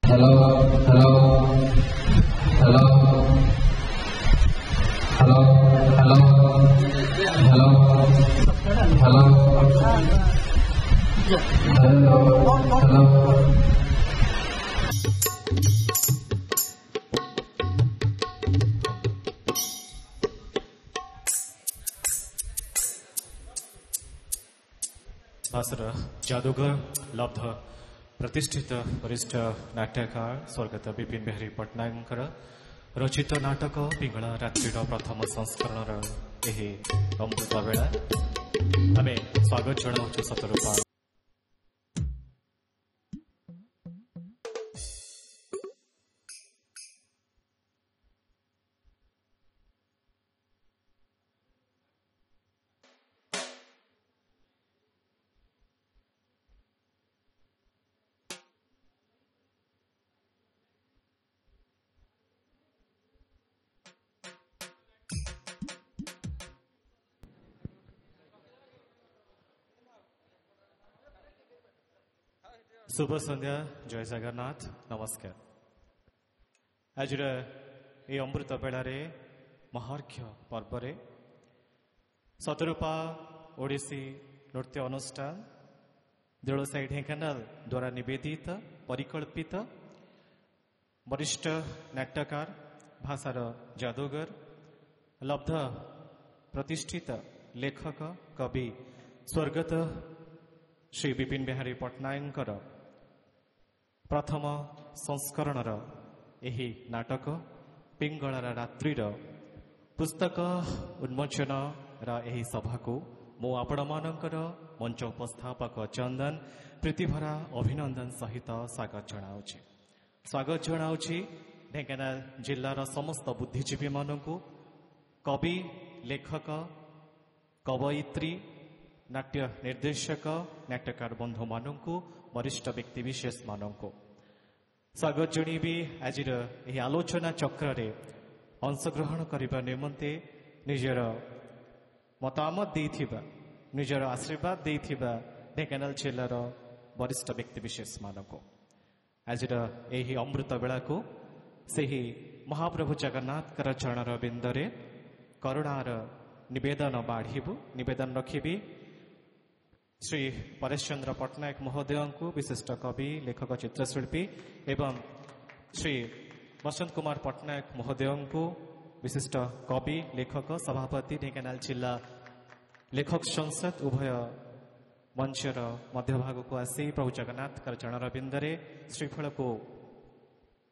Hello, hello, hello, hello, hello, hello, hello, hello, hello. भाषर जादूगर लब्ध प्रतिष्ठित वरिष्ठ नाट्यकार स्वर्गत विपिन बिहारी पट्टनायक रचित नाटक पिंगला रात्रि प्रथम संस्करण अमृत बेला आम स्वागत जनाऊँ सतरूपा शुभ संध्या जय जगन्नाथ नमस्कार आज अमृत बेलार महार्घ्य पर्व सतरूपा ओडिसी नृत्य अनुष्ठान देउलसाई ढेंकानाल द्वारा निवेदित परिकल्पित वरिष्ठ नाट्यकार भाषार जादूगर लब्ध प्रतिष्ठित लेखक कवि स्वर्गत श्री विपिन बिहारी पट्टनायक प्रथम संस्करण यही नाटक पिंगलार रात्रिर पुस्तक उन्मोचन रही सभा को मु आपण मानकर मंच उपस्थापक चंदन प्रीतिभरा अभिनंदन सहित स्वागत जनाऊँगी ढेंकानाल जिल्लार समस्त बुद्धिजीवी मानू कवि लेखक कवयित्री नाट्य निर्देशक नाट्यकार बंधु मानू वरिष्ठ व्यक्तिविशेष मानू स्वागत जनइबी आज आलोचना चक्र अंशग्रहण करने निमंते निजर मतामत देथिबा निजर आशीर्वाद देथिबा ढेंकानाल जिल्लार वरिष्ठ व्यक्तिविशेष मानू आज अमृत बेला को सही महाप्रभु जगन्नाथ चरणर बिंदरे करुणार निवेदन बाढ़ू निवेदन रखी श्री परेश चंद्र पट्टनायक महोदय को विशिष्ट कवि लेखक चित्रशिल्पी एवं श्री बसंत कुमार पट्टनायक महोदय को विशिष्ट कवि लेखक सभापति ढेंकानाल जिला लेखक संसद उभय मंचर मध्यभाग को आसी प्रभु जगन्नाथ चरणर बिंदरे श्रीफल को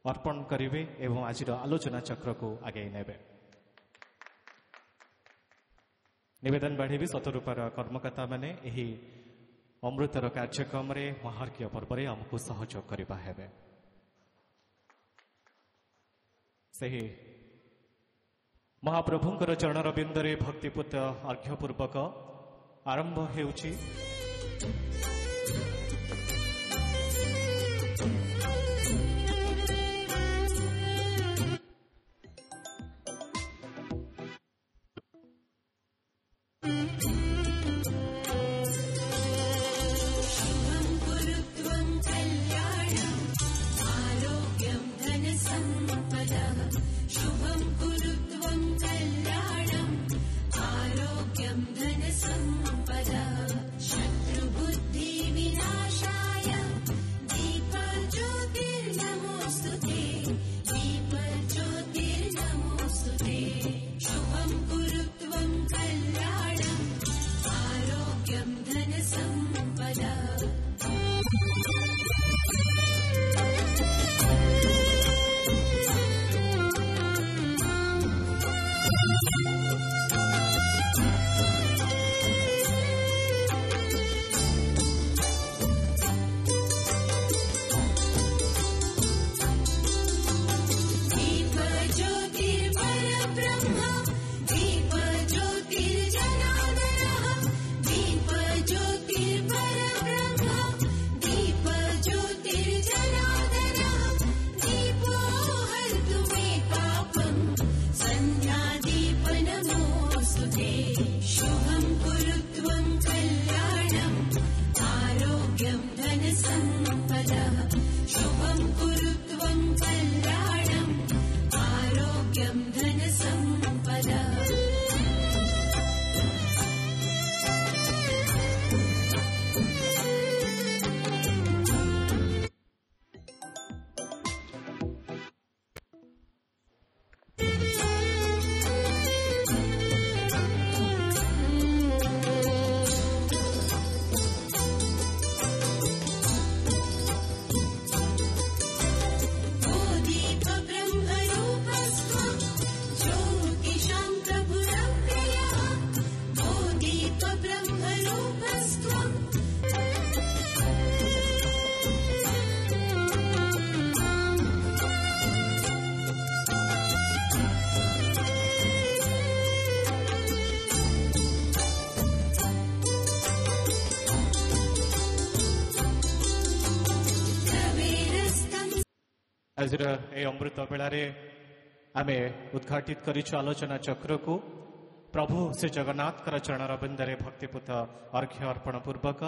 अर्पण करेंगे एवं आज आलोचना चक्र को आगे नेबे निवेदन बाढ़ी सतरूपार कर्मकर्ता माने यही अमृतर कार्यक्रम महार्घ्य पर्व आमको सहयोग करवा हेबे सही महाप्रभुंकर चरणर बिंदरे भक्तिपूत अर्घ्यपूर्वक आरंभ हेउछि आरोग्यं धन संपदा शत्रुबुद्धि ଆଜିର ଏହି ଅମୃତ ବେଳାରେ ଆମେ ଉଦ୍ଘାଟିତ କରିଛୁ ଆଲୋଚନା ଚକ୍ରକୁ। ପ୍ରଭୁ ଶ୍ରୀ ଜଗନ୍ନାଥଙ୍କର ଚରଣର ବିନ୍ଦରେ ଭକ୍ତିପୂତ ଅର୍ଘ୍ୟ ଅର୍ପଣ ପୂର୍ବକ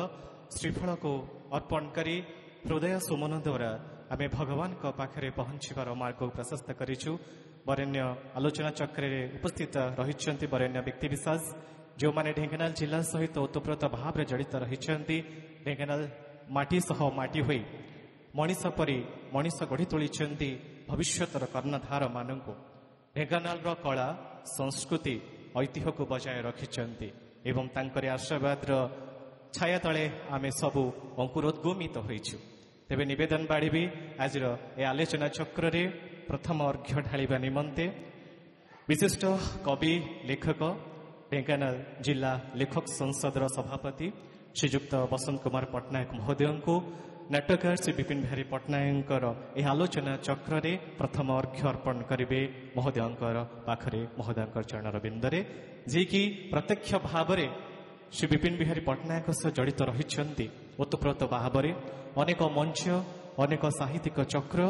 ଶ୍ରୀଫଳକୁ ଅର୍ପଣ କରି ହୃଦୟ ସୁମନ ଦ୍ୱାରା ଆମେ ଭଗବାନଙ୍କ ପାଖରେ ପହଞ୍ଚିବାର ମାର୍ଗକୁ ପ୍ରଶସ୍ତ କରିଛୁ। ବରେଣ୍ୟ ଆଲୋଚନା ଚକ୍ରରେ ଉପସ୍ଥିତ ରହିଛନ୍ତି ବରେଣ୍ୟ ବ୍ୟକ୍ତିବିଶେଷ, ଯେଉଁମାନେ ଢେଙ୍କାନାଳ ଜିଲ୍ଲା ସହିତ ଓତପ୍ରୋତ ଭାବରେ ଜଡ଼ିତ ରହିଛନ୍ତି। ଢେଙ୍କାନାଳ ମାଟି ସହ ମାଟି ହୋଇ ମଣିଷ ପରି ମଣିଷ ଗଢ଼ି ତୋଳିଛନ୍ତି ଭବିଷ୍ୟତର କର୍ଣ୍ଣଧାରମାନଙ୍କୁ। ଢେଙ୍କାନାଳର କଳା, ସଂସ୍କୃତି, ଐତିହ୍ୟକୁ ବଜାୟ ରଖିଛନ୍ତି ଏବଂ ତାଙ୍କରି ଆଶୀର୍ବାଦର ଛାୟା ତଳେ ଆମେ ସବୁ ଅଙ୍କୁରୋଦ୍ଗମିତ ହୋଇଛୁ। ତେବେ ନିବେଦନ ବାଢ଼ିବି ଆଜିର ଏ ଆଲୋଚନା ଚକ୍ରରେ ପ୍ରଥମ ଅର୍ଘ୍ୟ ଢାଳିବା ନିମନ୍ତେ ବିଶିଷ୍ଟ କବି, ଲେଖକ, ଢେଙ୍କାନାଳ ଜିଲ୍ଲା ଲେଖକ ସଂସଦର ସଭାପତି ଶ୍ରୀଯୁକ୍ତ ବସନ୍ତ କୁମାର ପଟ୍ଟନାୟକ ମହୋଦୟଙ୍କୁ, ନାଟ୍ୟକାର ଶ୍ରୀ ବିପିନ ବିହାରୀ ପଟ୍ଟନାୟକଙ୍କର ଏହି ଆଲୋଚନା ଚକ୍ରରେ ପ୍ରଥମ ଅର୍ଘ୍ୟ ଅର୍ପଣ କରିବେ ମହୋଦୟଙ୍କର ପାଖରେ, ମହୋଦୟଙ୍କର ଚରଣର ବିନ୍ଦରେ, ଯିଏକି ପ୍ରତ୍ୟକ୍ଷ ଭାବରେ ଶ୍ରୀ ବିପିନ ବିହାରୀ ପଟ୍ଟନାୟକ ସହ ଜଡ଼ିତ ରହିଛନ୍ତି ଓତପ୍ରୋତ ଭାବରେ। ଅନେକ ମଞ୍ଚ, ଅନେକ ସାହିତ୍ୟିକ ଚକ୍ର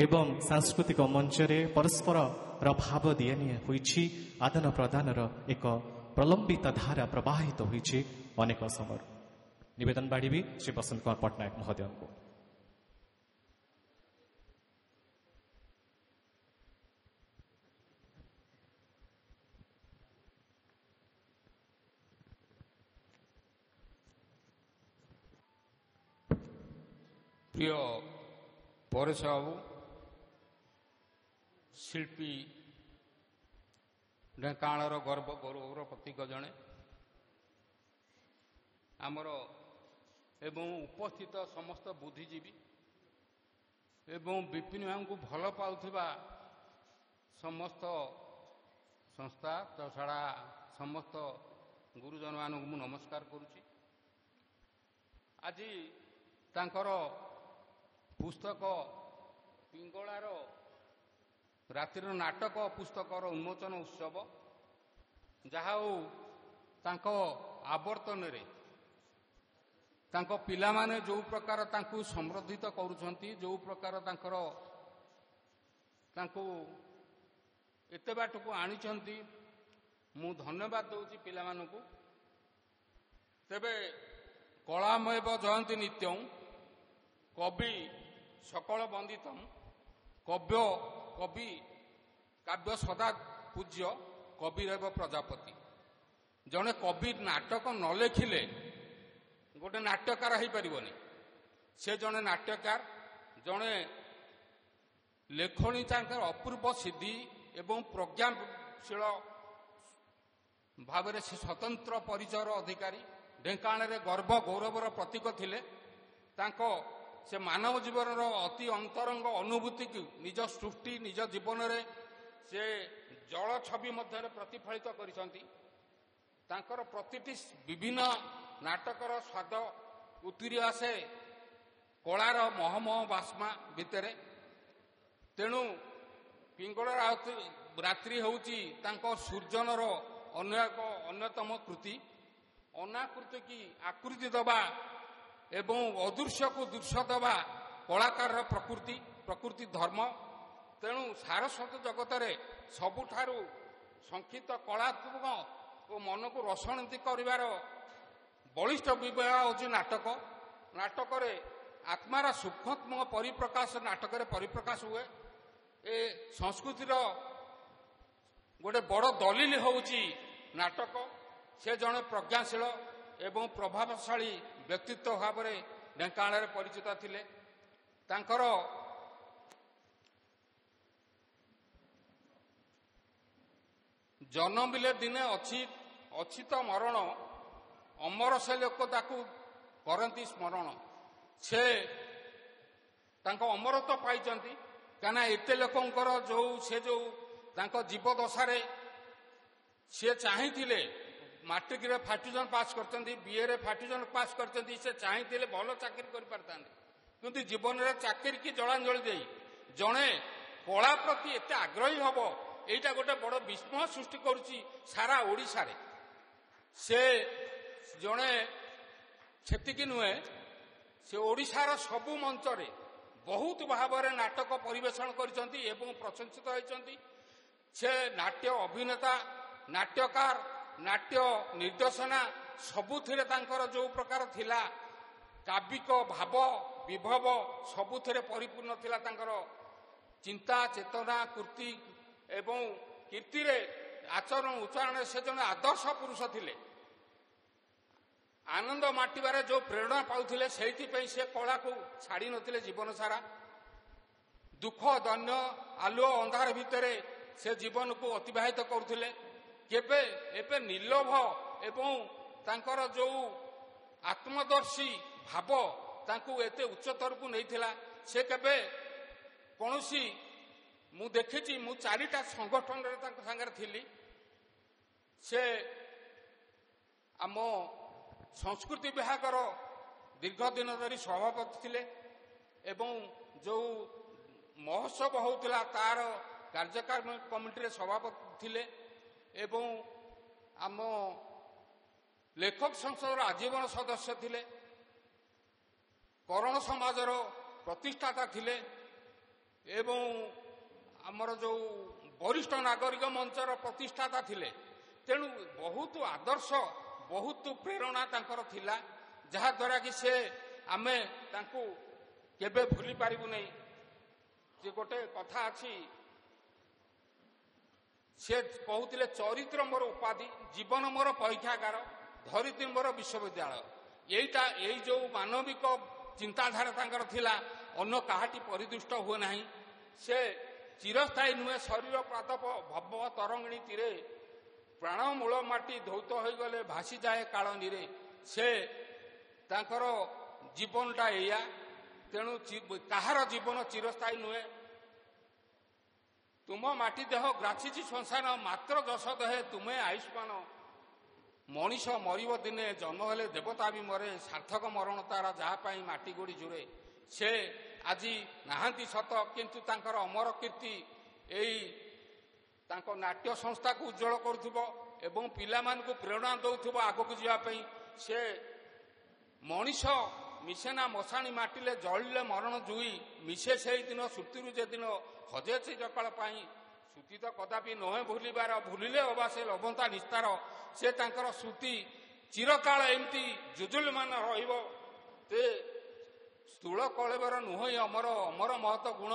ଏବଂ ସାଂସ୍କୃତିକ ମଞ୍ଚରେ ପରସ୍ପରର ଭାବ ଦିଆନିଆ ହୋଇଛି। ଆଦାନ ପ୍ରଦାନର ଏକ ପ୍ରଲମ୍ବିତ ଧାରା ପ୍ରବାହିତ ହୋଇଛି ଅନେକ ସମୟ। ନିବେଦନ ବାଢ଼ିବି ଶ୍ରୀ ବସନ୍ତ କୁମାର ପଟ୍ଟନାୟକ ମହୋଦୟଙ୍କୁ। প্রিয় পরেশ বাবু, শিল্পী, ଢେଙ୍କାନାଳର ଗର୍ବ ଗୌରବର ପ୍ରତୀକ ଜଣେ ଆମର ଏବଂ ଉପସ୍ଥିତ ସମସ୍ତ ବୁଦ୍ଧିଜୀବୀ ଏବଂ ବିପିନ ବାବୁଙ୍କୁ ଭଲ ପାଉଥିବା ସମସ୍ତ ସଂସ୍ଥା, ତାଛଡ଼ା ସମସ୍ତ ଗୁରୁଜନମାନଙ୍କୁ ମୁଁ ନମସ୍କାର କରୁଛି। ଆଜି ତାଙ୍କର ପୁସ୍ତକ ପିଙ୍ଗଳାର ରାତିର ନାଟକ ପୁସ୍ତକର ଉନ୍ମୋଚନ ଉତ୍ସବ, ଯାହା ହେଉ ତାଙ୍କ ଆବର୍ତ୍ତନରେ ତାଙ୍କ ପିଲାମାନେ ଯେଉଁ ପ୍ରକାର ତାଙ୍କୁ ସମୃଦ୍ଧିତ କରୁଛନ୍ତି, ଯେଉଁ ପ୍ରକାର ତାଙ୍କୁ ଏତେ ବାଟକୁ ଆଣିଛନ୍ତି, ମୁଁ ଧନ୍ୟବାଦ ଦେଉଛି ପିଲାମାନଙ୍କୁ। ତେବେ କଳାମୟବ ଜୟନ୍ତୀ ନିତ୍ୟଂ କବି ସକଳ ବନ୍ଦିତମ୍ କବି କାବ୍ୟ ସଦା ପୂଜ୍ୟ କବିରେବ ପ୍ରଜାପତି। ଜଣେ କବି ନାଟକ ନ ଲେଖିଲେ ଗୋଟେ ନାଟ୍ୟକାର ହେଇପାରିବନି। ସେ ଜଣେ ନାଟ୍ୟକାର, ଜଣେ ଲେଖଣୀ ତାଙ୍କର ଅପୂର୍ବ ସିଦ୍ଧି ଏବଂ ପ୍ରଜ୍ଞାଶୀଳ ଭାବରେ ସେ ସ୍ୱତନ୍ତ୍ର ପରିଚୟର ଅଧିକାରୀ। ଢେଙ୍କାନାଳରେ ଗର୍ବ ଗୌରବର ପ୍ରତୀକ ଥିଲେ। ତାଙ୍କ ସେ ମାନବ ଜୀବନର ଅତି ଅନ୍ତରଙ୍ଗ ଅନୁଭୂତିକୁ ନିଜ ସୃଷ୍ଟି, ନିଜ ଜୀବନରେ ସେ ଜଳ ଛବି ମଧ୍ୟରେ ପ୍ରତିଫଳିତ କରିଛନ୍ତି। ତାଙ୍କର ପ୍ରତିଟି ବିଭିନ୍ନ ନାଟକର ସ୍ୱାଦ ଉତୁରି ଆସେ କଳାର ମହମହ ବାସ୍ନା ଭିତରେ। ତେଣୁ ପିଙ୍ଗଳ ରାତ୍ରି ହେଉଛି ତାଙ୍କ ସୃଜନର ଅନ୍ୟ ଏକ ଅନ୍ୟତମ କୃତି। ଅନାକୃତି କି ଆକୃତି ଦେବା ଏବଂ ଅଦୃଶ୍ୟକୁ ଦୃଶ୍ୟ ଦେବା କଳାକାରର ପ୍ରକୃତି ଧର୍ମ। ତେଣୁ ସାରସ୍ୱତ ଜଗତରେ ସବୁଠାରୁ ସଂକ୍ଷିପ୍ତ କଳାତ୍ମକ ଓ ମନକୁ ରସଣୀତି କରିବାର ବଳିଷ୍ଠ ବିବାହ ହେଉଛି ନାଟକ। ନାଟକରେ ଆତ୍ମାର ସୂକ୍ଷ୍ମତ୍ମକ ପରିପ୍ରକାଶ ନାଟକରେ ପରିପ୍ରକାଶ ହୁଏ। ଏ ସଂସ୍କୃତିର ଗୋଟେ ବଡ଼ ଦଲିଲ ହେଉଛି ନାଟକ। ସେ ଜଣେ ପ୍ରଜ୍ଞାଶୀଳ ଏବଂ ପ୍ରଭାବଶାଳୀ ବ୍ୟକ୍ତିତ୍ୱ ଭାବରେ ଢେଙ୍କାନାଳରେ ପରିଚିତ ଥିଲେ। ତାଙ୍କର ଜନ୍ମିଲେ ଦିନେ ଅଛି ତ ମରଣ, ଅମର ସେ ଲୋକ ତାକୁ କରନ୍ତି ସ୍ମରଣ। ସେ ତାଙ୍କ ଅମରତ୍ୱ ପାଇଛନ୍ତି, କାହିଁକିନା ଏତେ ଲୋକଙ୍କର ଯୋଉ ତାଙ୍କ ଜୀବଦଶାରେ ସେ ଚାହିଁଥିଲେ, ମାଟ୍ରିକରେ ଫାର୍ଷ୍ଟ ଡିଭିଜନ ପାସ୍ କରିଛନ୍ତି, ବିଏରେ ଫାର୍ଷ୍ଟ ଡିଭିଜନ ପାସ୍ କରିଛନ୍ତି, ସେ ଚାହିଁଥିଲେ ଭଲ ଚାକିରି କରିପାରିଥାନ୍ତେ। କିନ୍ତୁ ଜୀବନରେ ଚାକିରି କି ଜଳାଞ୍ଜଳି ଦେଇ ଜଣେ କଳା ପ୍ରତି ଏତେ ଆଗ୍ରହୀ ହେବ, ଏଇଟା ଗୋଟେ ବଡ଼ ବିସ୍ମୟ ସୃଷ୍ଟି କରୁଛି ସାରା ଓଡ଼ିଶାରେ। ସେ ଜଣେ ସେତିକି ନୁହେଁ, ସେ ଓଡ଼ିଶାର ସବୁ ମଞ୍ଚରେ ବହୁତ ଭାବରେ ନାଟକ ପରିବେଷଣ କରିଛନ୍ତି ଏବଂ ପ୍ରଶଂସିତ ହୋଇଛନ୍ତି। ସେ ନାଟ୍ୟ ଅଭିନେତା, ନାଟ୍ୟକାର, ନାଟ୍ୟ ନିର୍ଦ୍ଦେଶନା ସବୁଥିରେ ତାଙ୍କର ଯେଉଁ ପ୍ରକାର ଥିଲା କାବ୍ୟିକ ଭାବ ବିଭବ ସବୁଥିରେ ପରିପୂର୍ଣ୍ଣ ଥିଲା ତାଙ୍କର ଚିନ୍ତା ଚେତନା କୃତି ଏବଂ କୀର୍ତ୍ତିରେ ଆଚରଣ ଉଚ୍ଚାରଣରେ ସେ ଜଣେ ଆଦର୍ଶ ପୁରୁଷ ଥିଲେ। ଆନନ୍ଦ ମାଟିବାରେ ଯେଉଁ ପ୍ରେରଣା ପାଉଥିଲେ ସେଇଥିପାଇଁ ସେ କଳାକୁ ଛାଡ଼ି ନଥିଲେ ଜୀବନ ସାରା। ଦୁଃଖ ଦୈନ୍ୟ ଆଲୁଅ ଅନ୍ଧାର ଭିତରେ ସେ ଜୀବନକୁ ଅତିବାହିତ କରୁଥିଲେ। କେବେ ଏବେ ନିର୍ଲୋଭ ଏବଂ ତାଙ୍କର ଯେଉଁ ଆତ୍ମଦର୍ଶୀ ଭାବ ତାଙ୍କୁ ଏତେ ଉଚ୍ଚତରକୁ ନେଇଥିଲା। ସେ କେବେ କୌଣସି ମୁଁ ଦେଖିଛି, ମୁଁ 4ଟା ସଂଗଠନରେ ତାଙ୍କ ସାଙ୍ଗରେ ଥିଲି। ସେ ଆମ ସଂସ୍କୃତି ବିଭାଗର ଦୀର୍ଘ ଦିନ ଧରି ସଭାପତି ଥିଲେ ଏବଂ ଯେଉଁ ମହୋତ୍ସବ ହେଉଥିଲା ତାର କାର୍ଯ୍ୟକାରୀ କମିଟିରେ ସଭାପତି ଥିଲେ ଏବଂ ଆମ ଲେଖକ ସଂସଦର ଆଜୀବନ ସଦସ୍ୟ ଥିଲେ। କରଣ ସମାଜର ପ୍ରତିଷ୍ଠାତା ଥିଲେ ଏବଂ ଆମର ଯେଉଁ ବରିଷ୍ଠ ନାଗରିକ ମଞ୍ଚର ପ୍ରତିଷ୍ଠାତା ଥିଲେ। ତେଣୁ ବହୁତ ଆଦର୍ଶ ବହୁତ ପ୍ରେରଣା ତାଙ୍କର ଥିଲା, ଯାହାଦ୍ୱାରା କି ସେ ଆମେ ତାଙ୍କୁ କେବେ ଭୁଲି ପାରିବୁ ନାହିଁ। ଯେ ଗୋଟେ କଥା ଅଛି, ସେ କହୁଥିଲେ ଚରିତ୍ର ମୋର ଉପାଧି, ଜୀବନ ମୋର ପରୀକ୍ଷାଗାର, ଧରିତ୍ରୀ ମୋର ବିଶ୍ୱବିଦ୍ୟାଳୟ। ଏଇ ଯେଉଁ ମାନବିକ ଚିନ୍ତାଧାରା ତାଙ୍କର ଥିଲା ଅନ୍ୟ କାହାଟି ପରିଦୃଷ୍ଟ ହୁଏ ନାହିଁ। ସେ ଚିରସ୍ଥାୟୀ ନୁହେଁ, ଶରୀର ପ୍ରାତପ ଭବ ତରଙ୍ଗିଣୀ ତୀରେ, ପ୍ରାଣ ମୂଳ ମାଟି ଧୌତ ହୋଇଗଲେ ଭାସିଯାଏ କାଳ ନୀରେ। ସେ ତାଙ୍କର ଜୀବନଟା ଏଇଆ। ତେଣୁ କାହାର ଜୀବନ ଚିରସ୍ଥାୟୀ ନୁହେଁ। ତୁମ ମାଟି ଦେହ ଗ୍ରାସିଛି ସଂସାର, ମାତ୍ର ଯଶ ଦେହେ ତୁମେ ଆୟୁଷ୍ମାନ। ମଣିଷ ମରିବ ଦିନେ, ଜନ୍ମ ହେଲେ ଦେବତା ବି ମରେ, ସାର୍ଥକ ମରଣ ତାର ଯାହା ପାଇଁ ମାଟି ଗୋଡ଼ି ଜୁରେ। ସେ ଆଜି ନାହାନ୍ତି ସତ, କିନ୍ତୁ ତାଙ୍କର ଅମର କୀର୍ତ୍ତି ଏଇ ତାଙ୍କ ନାଟ୍ୟ ସଂସ୍ଥାକୁ ଉଜ୍ଜଳ କରୁଥିବ ଏବଂ ପିଲାମାନଙ୍କୁ ପ୍ରେରଣା ଦେଉଥିବ ଆଗକୁ ଯିବା ପାଇଁ। ସେ ମଣିଷ ମିଶେନା ମଶାଣି ମାଟିଲେ, ଜଳିଲେ ମରଣ ଜୁଇ, ମିଶେ ସେଇଦିନ ଶ୍ରୁତିରୁ ଯେଦିନ ହଜେ ସେ ଜକାଳ ପାଇଁ। ଶ୍ରୁତି ତ କଦାପି ନୁହେଁ ଭୁଲିବାର, ଭୁଲିଲେ ଅବା ସେ ଲଭନ୍ତା ନିସ୍ତାର। ସେ ତାଙ୍କର ଶ୍ରୁତି ଚିରକାଳ ଏମିତି ଜୁଜୁଲମାନ ରହିବ। ସେ ସ୍ଥୂଳ କଳେବର ନୁହେଁ ଅମର, ଅମର ମହତ ଗୁଣ,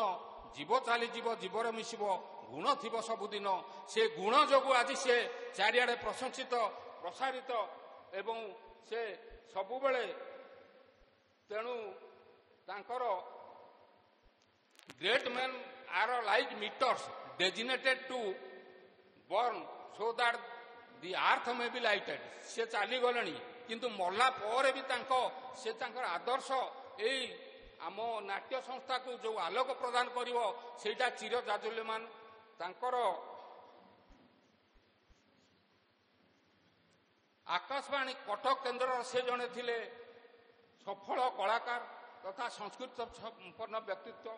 ଜୀବ ଚାଲିଯିବ ଜୀବର ମିଶିବ, ଗୁଣ ଥିବ ସବୁଦିନ। ସେ ଗୁଣ ଯୋଗୁଁ ଆଜି ସେ ଚାରିଆଡ଼େ ପ୍ରଶଂସିତ ପ୍ରସାରିତ ଏବଂ ସେ ସବୁବେଳେ। ତେଣୁ ତାଙ୍କର great men are like meteors designated to burn so that the earth may be lighted. ସେ ଚାଲିଗଲେଣି କିନ୍ତୁ ମଲା ପରେ ବି ତାଙ୍କର ଆଦର୍ଶ ଏଇ ଆମ ନାଟ୍ୟ ସଂସ୍ଥାକୁ ଯେଉଁ ଆଲୋକ ପ୍ରଦାନ କରିବ ସେଇଟା ଚିର ଜାଜଲ୍ୟମାନ। ତାଙ୍କର ଆକାଶବାଣୀ କଟକ କେନ୍ଦ୍ରର ସେ ଜଣେ ଥିଲେ ସଫଳ କଳାକାର ତଥା ସଂସ୍କୃତ ସମ୍ପନ୍ନ ବ୍ୟକ୍ତିତ୍ୱ।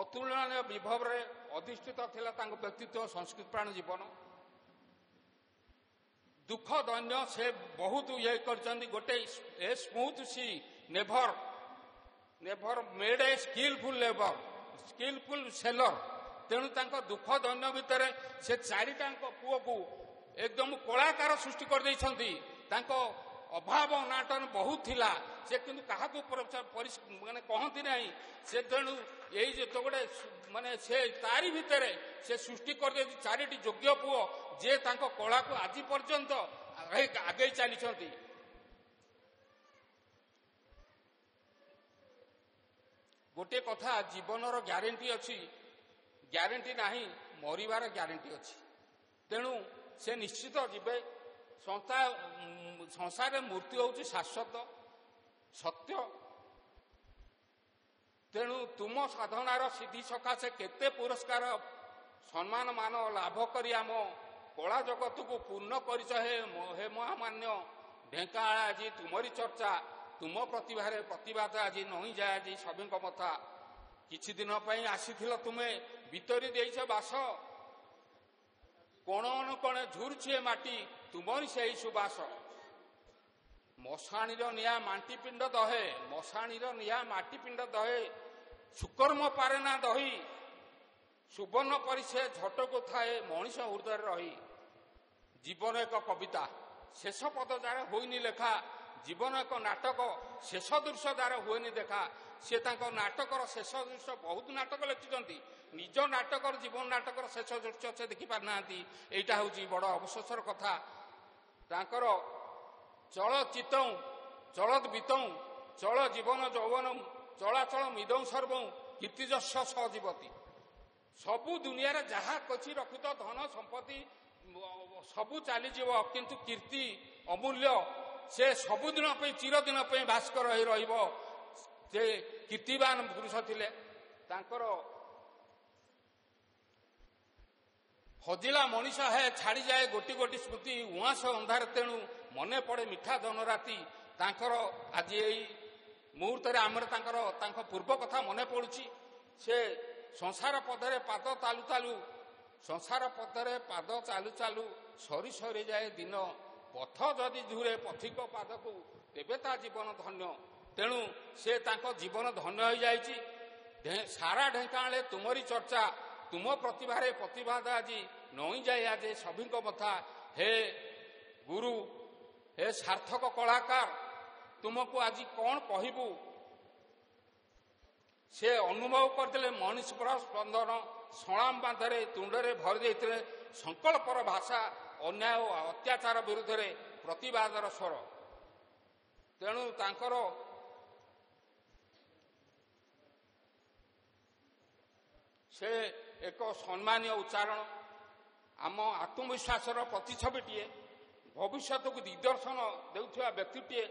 ଅତୁଳନୀୟ ବିଭବରେ ଅଧିଷ୍ଠିତ ଥିଲା ତାଙ୍କ ବ୍ୟକ୍ତିତ୍ୱ, ସଂସ୍କୃତ ପ୍ରାଣ ଜୀବନ। ଦୁଃଖ ଦୈନ୍ୟ ସେ ବହୁତ କରିଛନ୍ତି। ଗୋଟେ a smooth sea never made a skilful sailor. ତେଣୁ ତାଙ୍କ ଦୁଃଖ ଦୈନ୍ୟ ଭିତରେ ସେ 4ଟାଙ୍କ ପୁଅକୁ ଏକଦମ କଳାକାର ସୃଷ୍ଟି କରିଦେଇଛନ୍ତି। ତାଙ୍କ ଅଭାବ ଅନାଟନ ବହୁତ ଥିଲା, ସେ କିନ୍ତୁ କାହାକୁ ମାନେ କହନ୍ତି ନାହିଁ। ସେ ତେଣୁ ଏଇ ଯେତେବେଳେ ମାନେ ସେ ତାରି ଭିତରେ ସେ ସୃଷ୍ଟି କରିଦେଇଛି 4ଟି ଯୋଗ୍ୟ ପୁଅ, ଯେ ତାଙ୍କ କଳାକୁ ଆଜି ପର୍ଯ୍ୟନ୍ତ ଆଗେଇ ଚାଲିଛନ୍ତି। ଗୋଟିଏ କଥା, ଜୀବନର ଗ୍ୟାରେଣ୍ଟି ଅଛି, ଗ୍ୟାରେଣ୍ଟି ନାହିଁ ମରିବାର ଗ୍ୟାରେଣ୍ଟି ଅଛି। ତେଣୁ ସେ ନିଶ୍ଚିତ ଯିବେ। ସଂସାରରେ ମୃତ୍ୟୁ ହେଉଛି ଶାଶ୍ୱତ ସତ୍ୟ। ତେଣୁ ତୁମ ସାଧନାର ସିଦ୍ଧି ସକାଶେ କେତେ ପୁରସ୍କାର ସମ୍ମାନ ମାନ ଲାଭ କରି ଆମ କଳା ଜଗତକୁ ପୂର୍ଣ୍ଣ କରିଛ ହେ ମହାମାନ୍ୟ। ଢେଙ୍କାନାଳ ଆଜି ତୁମରି ଚର୍ଚ୍ଚା, ତୁମ ପ୍ରତିଭାରେ ପ୍ରତିବାଦ ଆଜି ନଇଁ ଯାଏ ଆଜି ସଭିଙ୍କ ମଥା। କିଛି ଦିନ ପାଇଁ ଆସିଥିଲ ତୁମେ, ଭିତରି ଦେଇଛ ବାସ, କୋଣ ଅନୁକୋଣେ ଝୁରୁଛି ଏ ମାଟି ତୁମରି ସେହି ସୁବାସ। ମଶାଣିର ନିଆଁ ମାଟି ପିଣ୍ଡ ଦହେ, ମଶାଣିର ନିଆଁ ମାଟି ପିଣ୍ଡ ଦହେ, ସୁକର୍ମ ପାରେ ନା ଦହି ସୁବର୍ଣ୍ଣ ପରି ସେ ଝଟକୁ ଥାଏ ମଣିଷ ହୃଦୟରେ ରହି। ଜୀବନ ଏକ କବିତା ଶେଷ ପଦ ଯାର ହୋଇନି ଲେଖା, ଜୀବନ ଏକ ନାଟକ ଶେଷ ଦୃଶ୍ୟ ଯାର ହୁଏନି ଦେଖା। ସେ ତାଙ୍କ ନାଟକର ଶେଷ ଦୃଶ୍ୟ ବହୁତ ନାଟକ ଲେଖିଛନ୍ତି, ନିଜ ନାଟକର ଜୀବନ ନାଟକର ଶେଷ ଦୃଶ୍ୟ ସେ ଦେଖିପାରିନାହାନ୍ତି। ଏଇଟା ହେଉଛି ବଡ଼ ଅବଶୋଷର କଥା। ତାଙ୍କର ଚଳ ଚିତଉଁ ଚଳଦ ବିତଉଁ ଚଳ ଜୀବନ ଯୌବନ ଚଳାଚଳ ମିଦଉଁ ସର୍ବଂ କୀର୍ତ୍ତିଯଶ ସଜୀବତୀ। ସବୁ ଦୁନିଆରେ ଯାହା କିଛି ରଖିତ ଧନ ସମ୍ପତ୍ତି ସବୁ ଚାଲିଯିବ, କିନ୍ତୁ କୀର୍ତ୍ତି ଅମୂଲ୍ୟ ସେ ସବୁଦିନ ପାଇଁ ଚିରଦିନ ପାଇଁ ଭାସ୍କର ହୋଇ ରହିବ। ସେ କୀର୍ତ୍ତିବାନ ପୁରୁଷ ଥିଲେ। ତାଙ୍କର ହଜିଲା ମଣିଷ ହେ ଛାଡ଼ିଯାଏ ଗୋଟି ଗୋଟି ସ୍ମୃତି, ଉଆଁସ ଅନ୍ଧାର ତେଣୁ ମନେ ପଡ଼େ ମିଠା ଜନରାତି। ତାଙ୍କର ଆଜି ଏଇ ମୁହୂର୍ତ୍ତରେ ଆମର ତାଙ୍କ ପୂର୍ବ କଥା ମନେ ପଡ଼ୁଛି। ସେ ସଂସାର ପଦରେ ପାଦ ଚାଲୁ ଚାଲୁ ସଂସାର ପଦରେ ପାଦ ଚାଲୁ ଚାଲୁ ସରି ସରିଯାଏ ଦିନ, ପଥ ଯଦି ଝୁରେ ପଥିକ ପାଦକୁ ତେବେ ତା ଜୀବନ ଧନ୍ୟ। ତେଣୁ ସେ ତାଙ୍କ ଜୀବନ ଧନ୍ୟ ହୋଇଯାଇଛି। ସାରା ଢେଙ୍କାନାଳରେ ତୁମରି ଚର୍ଚ୍ଚା, ତୁମ ପ୍ରତିଭାରେ ପ୍ରତିବାଦ ଆଜି ନଇଁଯାଏ ଆଜି ସଭିଙ୍କ ମଥା। ହେ ଗୁରୁ, ହେ ସାର୍ଥକ କଳାକାର, ତୁମକୁ ଆଜି କ'ଣ କହିବୁ? ସେ ଅନୁଭବ କରିଥିଲେ ମଣିଷର ସ୍ପନ୍ଦନ, ସଳାମ ବାନ୍ଧରେ ତୁଣ୍ଡରେ ଭରି ଦେଇଥିଲେ ସଂକଳ୍ପର ଭାଷା, ଅନ୍ୟାୟ ଓ ଅତ୍ୟାଚାର ବିରୁଦ୍ଧରେ ପ୍ରତିବାଦର ସ୍ୱର। ତେଣୁ ତାଙ୍କର ସେ ଏକ ସମ୍ମାନୀୟ ଉଚ୍ଚାରଣ, ଆମ ଆତ୍ମବିଶ୍ୱାସର ପ୍ରତିଛବିଟିଏ, ଭବିଷ୍ୟତକୁ ଦିଗ୍ଦର୍ଶନ ଦେଉଥିବା ବ୍ୟକ୍ତିଟିଏ,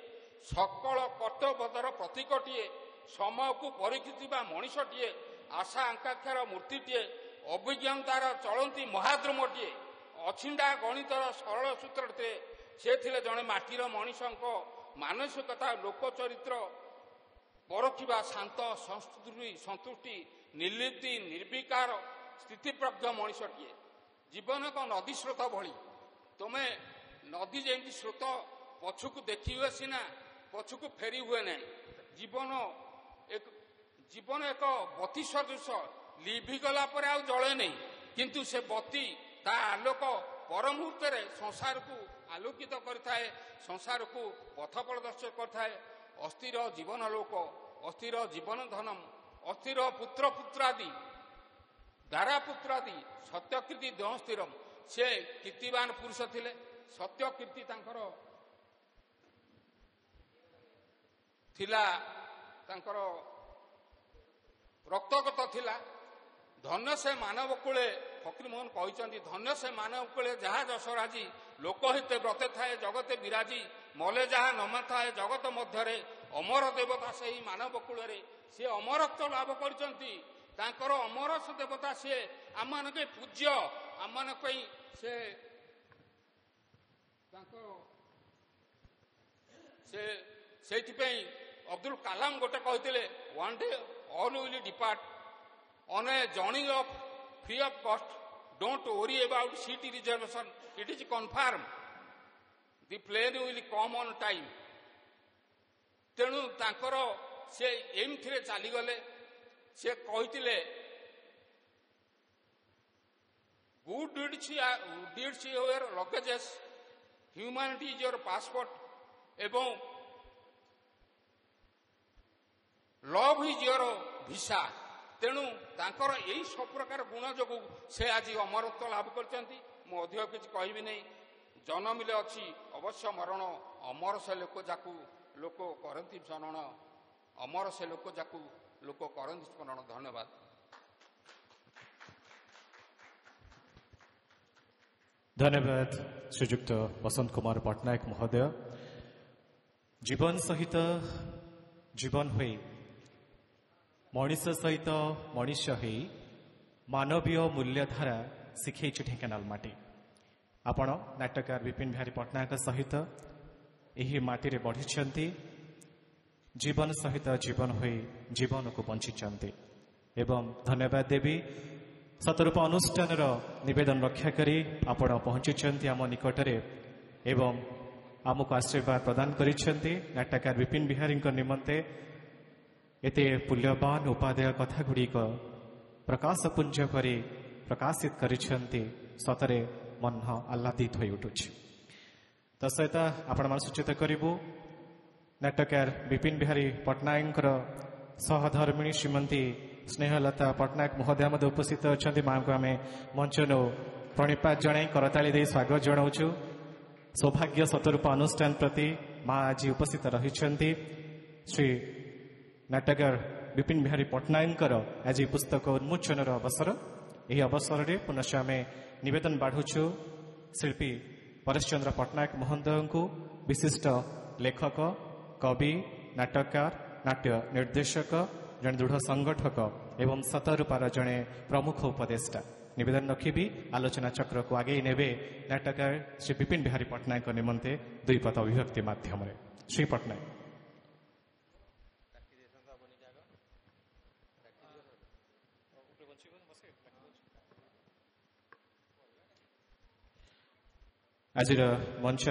ସକଳ କର୍ତ୍ତବ୍ୟର ପ୍ରତୀକଟିଏ, ସମୟକୁ ପରୀକ୍ଷିଥିବା ମଣିଷଟିଏ, ଆଶା ଆକାଂକ୍ଷାର ମୂର୍ତ୍ତିଟିଏ, ଅଭିଜ୍ଞତାର ଚଳନ୍ତି ମହାଦ୍ରୁମଟିଏ, ଅଛିଣ୍ଡା ଗଣିତର ସରଳ ସୂତ୍ରଟିଏ। ସେ ଥିଲେ ଜଣେ ମାଟିର ମଣିଷଙ୍କ ମାନସିକତା ଲୋକଚରିତ୍ର ପରଖିବା ଶାନ୍ତ ସନ୍ତୁଷ୍ଟି ନିର୍ଲିପ୍ତି ନିର୍ବିକାର ସ୍ଥିତିପ୍ରଜ୍ଞ ମଣିଷଟିଏ। ଜୀବନ ଏକ ନଦୀ ସ୍ରୋତ ଭଳି। ତୁମେ ନଦୀ ଯେମିତି ସ୍ରୋତ ପଛକୁ ଦେଖି ହୁଏ ସିନା ପଛକୁ ଫେରି ହୁଏ ନାହିଁ। ଜୀବନ ଏକ ବତି ସଦୃଶ, ଲିଭିଗଲା ପରେ ଆଉ ଜଳେ ନାହିଁ, କିନ୍ତୁ ସେ ବତି ତା ଆଲୋକ ପର ମୁହୂର୍ତ୍ତରେ ସଂସାରକୁ ଆଲୋକିତ କରିଥାଏ, ସଂସାରକୁ ପଥ ପ୍ରଦର୍ଶନ କରିଥାଏ। ଅସ୍ଥିର ଜୀବନ ଲୋକ, ଅସ୍ଥିର ଜୀବନ ଧନମ, ଅସ୍ଥିର ପୁତ୍ର ପୁତ୍ରାଦି ଦାରା ପୁତ୍ରାଦି ସତ୍ୟକୀର୍ତ୍ତି ଦେହ ସ୍ଥିରମ। ସେ କୀର୍ତ୍ତିବାନ ପୁରୁଷ ଥିଲେ। ସତ୍ୟକୀର୍ତ୍ତି ତାଙ୍କର ଥିଲା, ତାଙ୍କର ରକ୍ତଗତ ଥିଲା। ଧନ୍ୟ ସେ ମାନବ କୂଳେ, ଫକୀରମୋହନ କହିଛନ୍ତି, ଧନ୍ୟ ସେ ମାନବ କୂଳେ ଯାହା ଯଶରାଜି, ଲୋକହିତେ ବ୍ରତେ ଥାଏ ଜଗତେ ବିରାଜି, ମଲେ ଯାହା ନମଥାଏ ଜଗତ ମଧ୍ୟରେ, ଅମର ଦେବତା ସେହି ମାନବ କୂଳରେ। ସେ ଅମରତ୍ୱ ଲାଭ କରିଛନ୍ତି। ତାଙ୍କର ଅମରସ ଦେବତା ସିଏ ଆମମାନଙ୍କ ପୂଜ୍ୟ, ଆମମାନଙ୍କ ପାଇଁ ସେ ସେଇଥିପାଇଁ ଅବଦୁଲ କାଲାମ ଗୋଟେ କହିଥିଲେ, one day all will depart on a journey of free of cost, don't worry about seat reservation, it is confirm, the plane will come on time. ତେଣୁ ତାଙ୍କର ସେ ଏମିତିରେ ଚାଲିଗଲେ। ସେ କହିଥିଲେ, good deeds your luggages, humanity is your passport, ଏବଂ love is your visa. ତେଣୁ ତାଙ୍କର ଏଇ ସବୁ ପ୍ରକାର ଗୁଣ ଯୋଗୁଁ ସେ ଆଜି ଅମରତ୍ୱ ଲାଭ କରିଛନ୍ତି। ମୁଁ ଅଧିକ କିଛି କହିବି ନାହିଁ। ଜନମିଲେ ଅଛି ଅବଶ୍ୟ ମରଣ, ଅମର ସେ ଲୋକ ଯାକୁ ଲୋକ କରନ୍ତି ସ୍ମରଣ, ଅମର ସେ ଲୋକ ଯାକୁ ଲୋକ କରନ୍ତି ସ୍ମରଣ। ଧନ୍ୟବାଦ। ଧନ୍ୟବାଦ ଶ୍ରୀଯୁକ୍ତ ବସନ୍ତ କୁମାର ପଟ୍ଟନାୟକ ମହୋଦୟ। ଜୀବନ ସହିତ ଜୀବନ ହୋଇ, ମଣିଷ ସହିତ ମଣିଷ ହୋଇ ମାନବୀୟ ମୂଲ୍ୟଧାରା ଶିଖେଇଛି ଢେଙ୍କାନାଳ ମାଟି। ଆପଣ ନାଟ୍ୟକାର ବିପିନ ବିହାରୀ ପଟ୍ଟନାୟକ ସହିତ ଏହି ମାଟିରେ ବଢ଼ିଛନ୍ତି, ଜୀବନ ସହିତ ଜୀବନ ହୋଇ ଜୀବନକୁ ବଞ୍ଚିଛନ୍ତି। ଏବଂ ଧନ୍ୟବାଦ ଦେବି, ସତରୂପ ଅନୁଷ୍ଠାନର ନିବେଦନ ରକ୍ଷା କରି ଆପଣ ପହଞ୍ଚିଛନ୍ତି ଆମ ନିକଟରେ ଏବଂ ଆମକୁ ଆଶୀର୍ବାଦ ପ୍ରଦାନ କରିଛନ୍ତି। ନାଟ୍ୟକାର ବିପିନ ବିହାରୀଙ୍କ ନିମନ୍ତେ एते मूल्यवान उपादेय कथागुड़िक प्रकाशपुंज कर प्रकाशित करिसेंती सतरे मन आह्लादित हो उठुछि। तसहित आपण मान सूचित करिबु नाटककार विपिन बिहारी पट्टनायक सहधर्मिणी श्रीमती स्नेहलता पट्टनायक महोदय मध्य उपस्थित अच्छा माँ को आम मंच नो प्रणिपात जन करताली दे स्वागत जनाऊँ। सौभाग्य शतरूप अनुष्ठान प्रति माँ आज उपस्थित रही श्री नाटककार विपिन बिहारी पट्टनायक आज पुस्तक उन्मोचन अवसर। यह अवसर में पुनश्च आम निवेदन बाढ़ुछु शिल्पी परेश चंद्र पट्टनायक महोदय को विशिष्ट लेखक कवि नाटककार नाट्य निर्देशक जन दृढ़ संगठक एवं शतरूपार जड़े प्रमुख उपदेष्टा निवेदन रखी आलोचना चक्र को आगे नेबे नाटककार श्री विपिन बिहारी पट्टनायक निमंते द्विपद अभिव्यक्ति माध्यम श्री पट्टनायक। आज मंच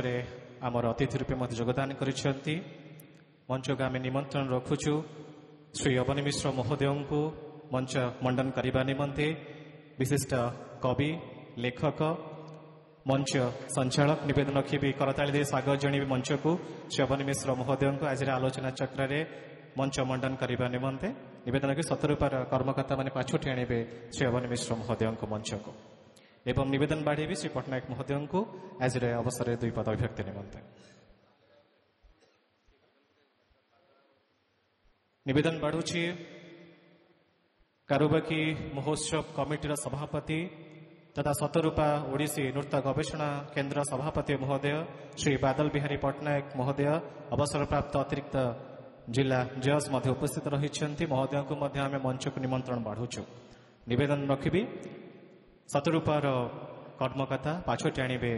आमर अतिथि रूपे मत योगदान करिसेंती। मंच को आम निमंत्रण रखुचु श्री अवनी मिश्र महोदय को मंच मंडन करने निमंते विशिष्ट कवि लेखक मंच संचालक निवेदन रखी करताली दे स्वागत जन मंच को श्री अवनी मिश्र महोदय को आज आलोचना चक्र मंच मंडन करने निमंते निवेदन रखी शतरूपार कर्मकर्ता मैंने पाछुटी आणवे श्री अवनी मिश्र महोदय को मंच को एवं निवेदन बाढ़ी श्री पट्टनायक महोदय को आज अवसर द्विपद अभिव्यक्ति निमंते निवेदन बाढ़ुछि कारुबाकी महोत्सव कमिटीर सभापति तथा शतरूपा ओडिसी नृत्य गवेषणा केन्द्र सभापति महोदय श्री बादल बिहारी पट्टनायक महोदय अवसर प्राप्त अतिरिक्त जिला जज मध्य उपस्थित रही महोदय को आम मंच को निमंत्रण बाढ़ुछु। निवेदन रखी शतरूपार कर्मकर्ता पाछोटी आणवे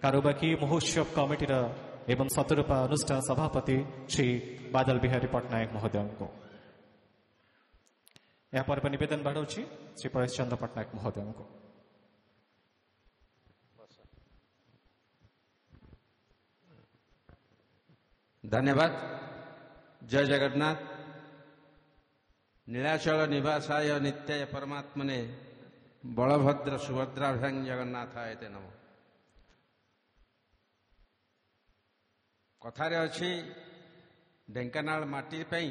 कारुबाकी महोत्सव कमिटीर एवं शतरूपा अनुष्ठान सभापति श्री बादल बिहारी पट्टनायक महोदय को यहाँ पर निवेदन बढ़ाऊँगी श्री परेश चंद्र पट्टनायक महोदय को। धन्यवाद। जय जगन्नाथ। नीलाचल निवासाय नित्याय परमात्मने बलभद्र सुभद्राभ्यां जगन्नाथाय ते नमः। कथारे अच्छी ढेंकानाल माटी पई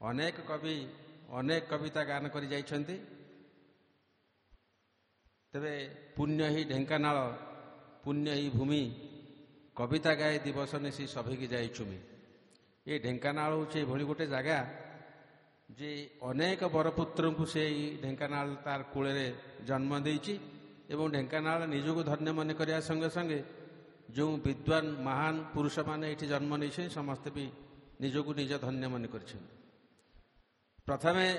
अनेक कवि अनेक कविता गान करि जाइछन्ति। तेबे पुण्य ही ढेंकानाल पुण्य ही भूमि कविता गाए दिवस निशी सभिकी जाई चुमी। ये ढेंकानाल होचे भली गोटे जगह जे अनेक बरपुत्र को से ढेंकानाल तार कूले जन्म देइछि एवं ढेंकानाल निजको धन्य मन करिया संगे संगे जो विद्वान महान पुरुष माने ये जन्म नहीं समस्ते भी निजको निज धन्य मन कर। प्रथमे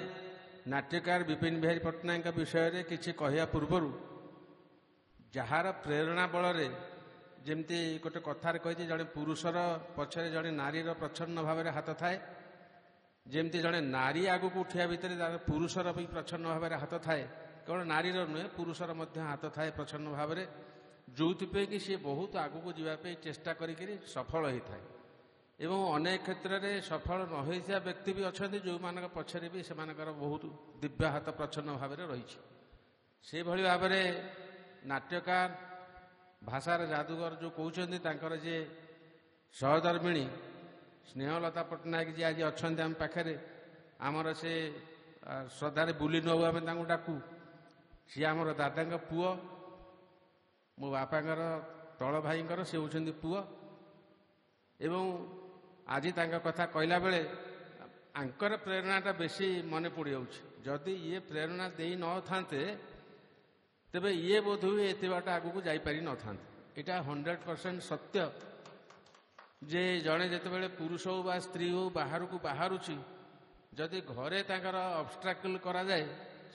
नाट्यकार विपिन बिहारी पट्टनायक विषय रे किछि कहिया पूर्वरु जहार प्रेरणा बल जमती गोटे कथार कही जड़े पुरुषर पछरे जड़े नारीर प्रच्छन्न भाव हाथ थाए जमती जड़े नारी आग को उठा भितर पुरुषर भी प्रच्छन्न भाव हाथ थाए केवल नारीर नुहे पुरुषर हाथ थाए प्रच्छन्न भाव जो कि सी बहुत आग को जावाई चेष्टा करी सफल होता है एवं अनेक क्षेत्र में सफल न होता व्यक्ति भी अच्छा जो मान पछरे भी से बहुत दिव्य हाथ प्रच्छन्न भाव रही से भली भाव नाट्यकार भाषार जादूगर जो कहते जे सहधर्मिणी स्नेहलता पट्टनायक जी आज अच्छा आम पाखे आमर से श्रद्धार बुली नौ आम डाकू सी आमर दादा पुओ मो बापांकर तल भाई से होती पुओ एवं आज कथा कहला बेले आंकर प्रेरणाटा बेसी मन पड़ जदि ये प्रेरणा दे न थांते तेबे ये बोध हुए एत बाट आगू जापारि न था। यहाँ 100% सत्य जे जड़े जिते पुरुष हो बा स्त्री हो बाहर को बाहरुची जदि घरे तांकर ऑब्स्ट्रैकल करा जाए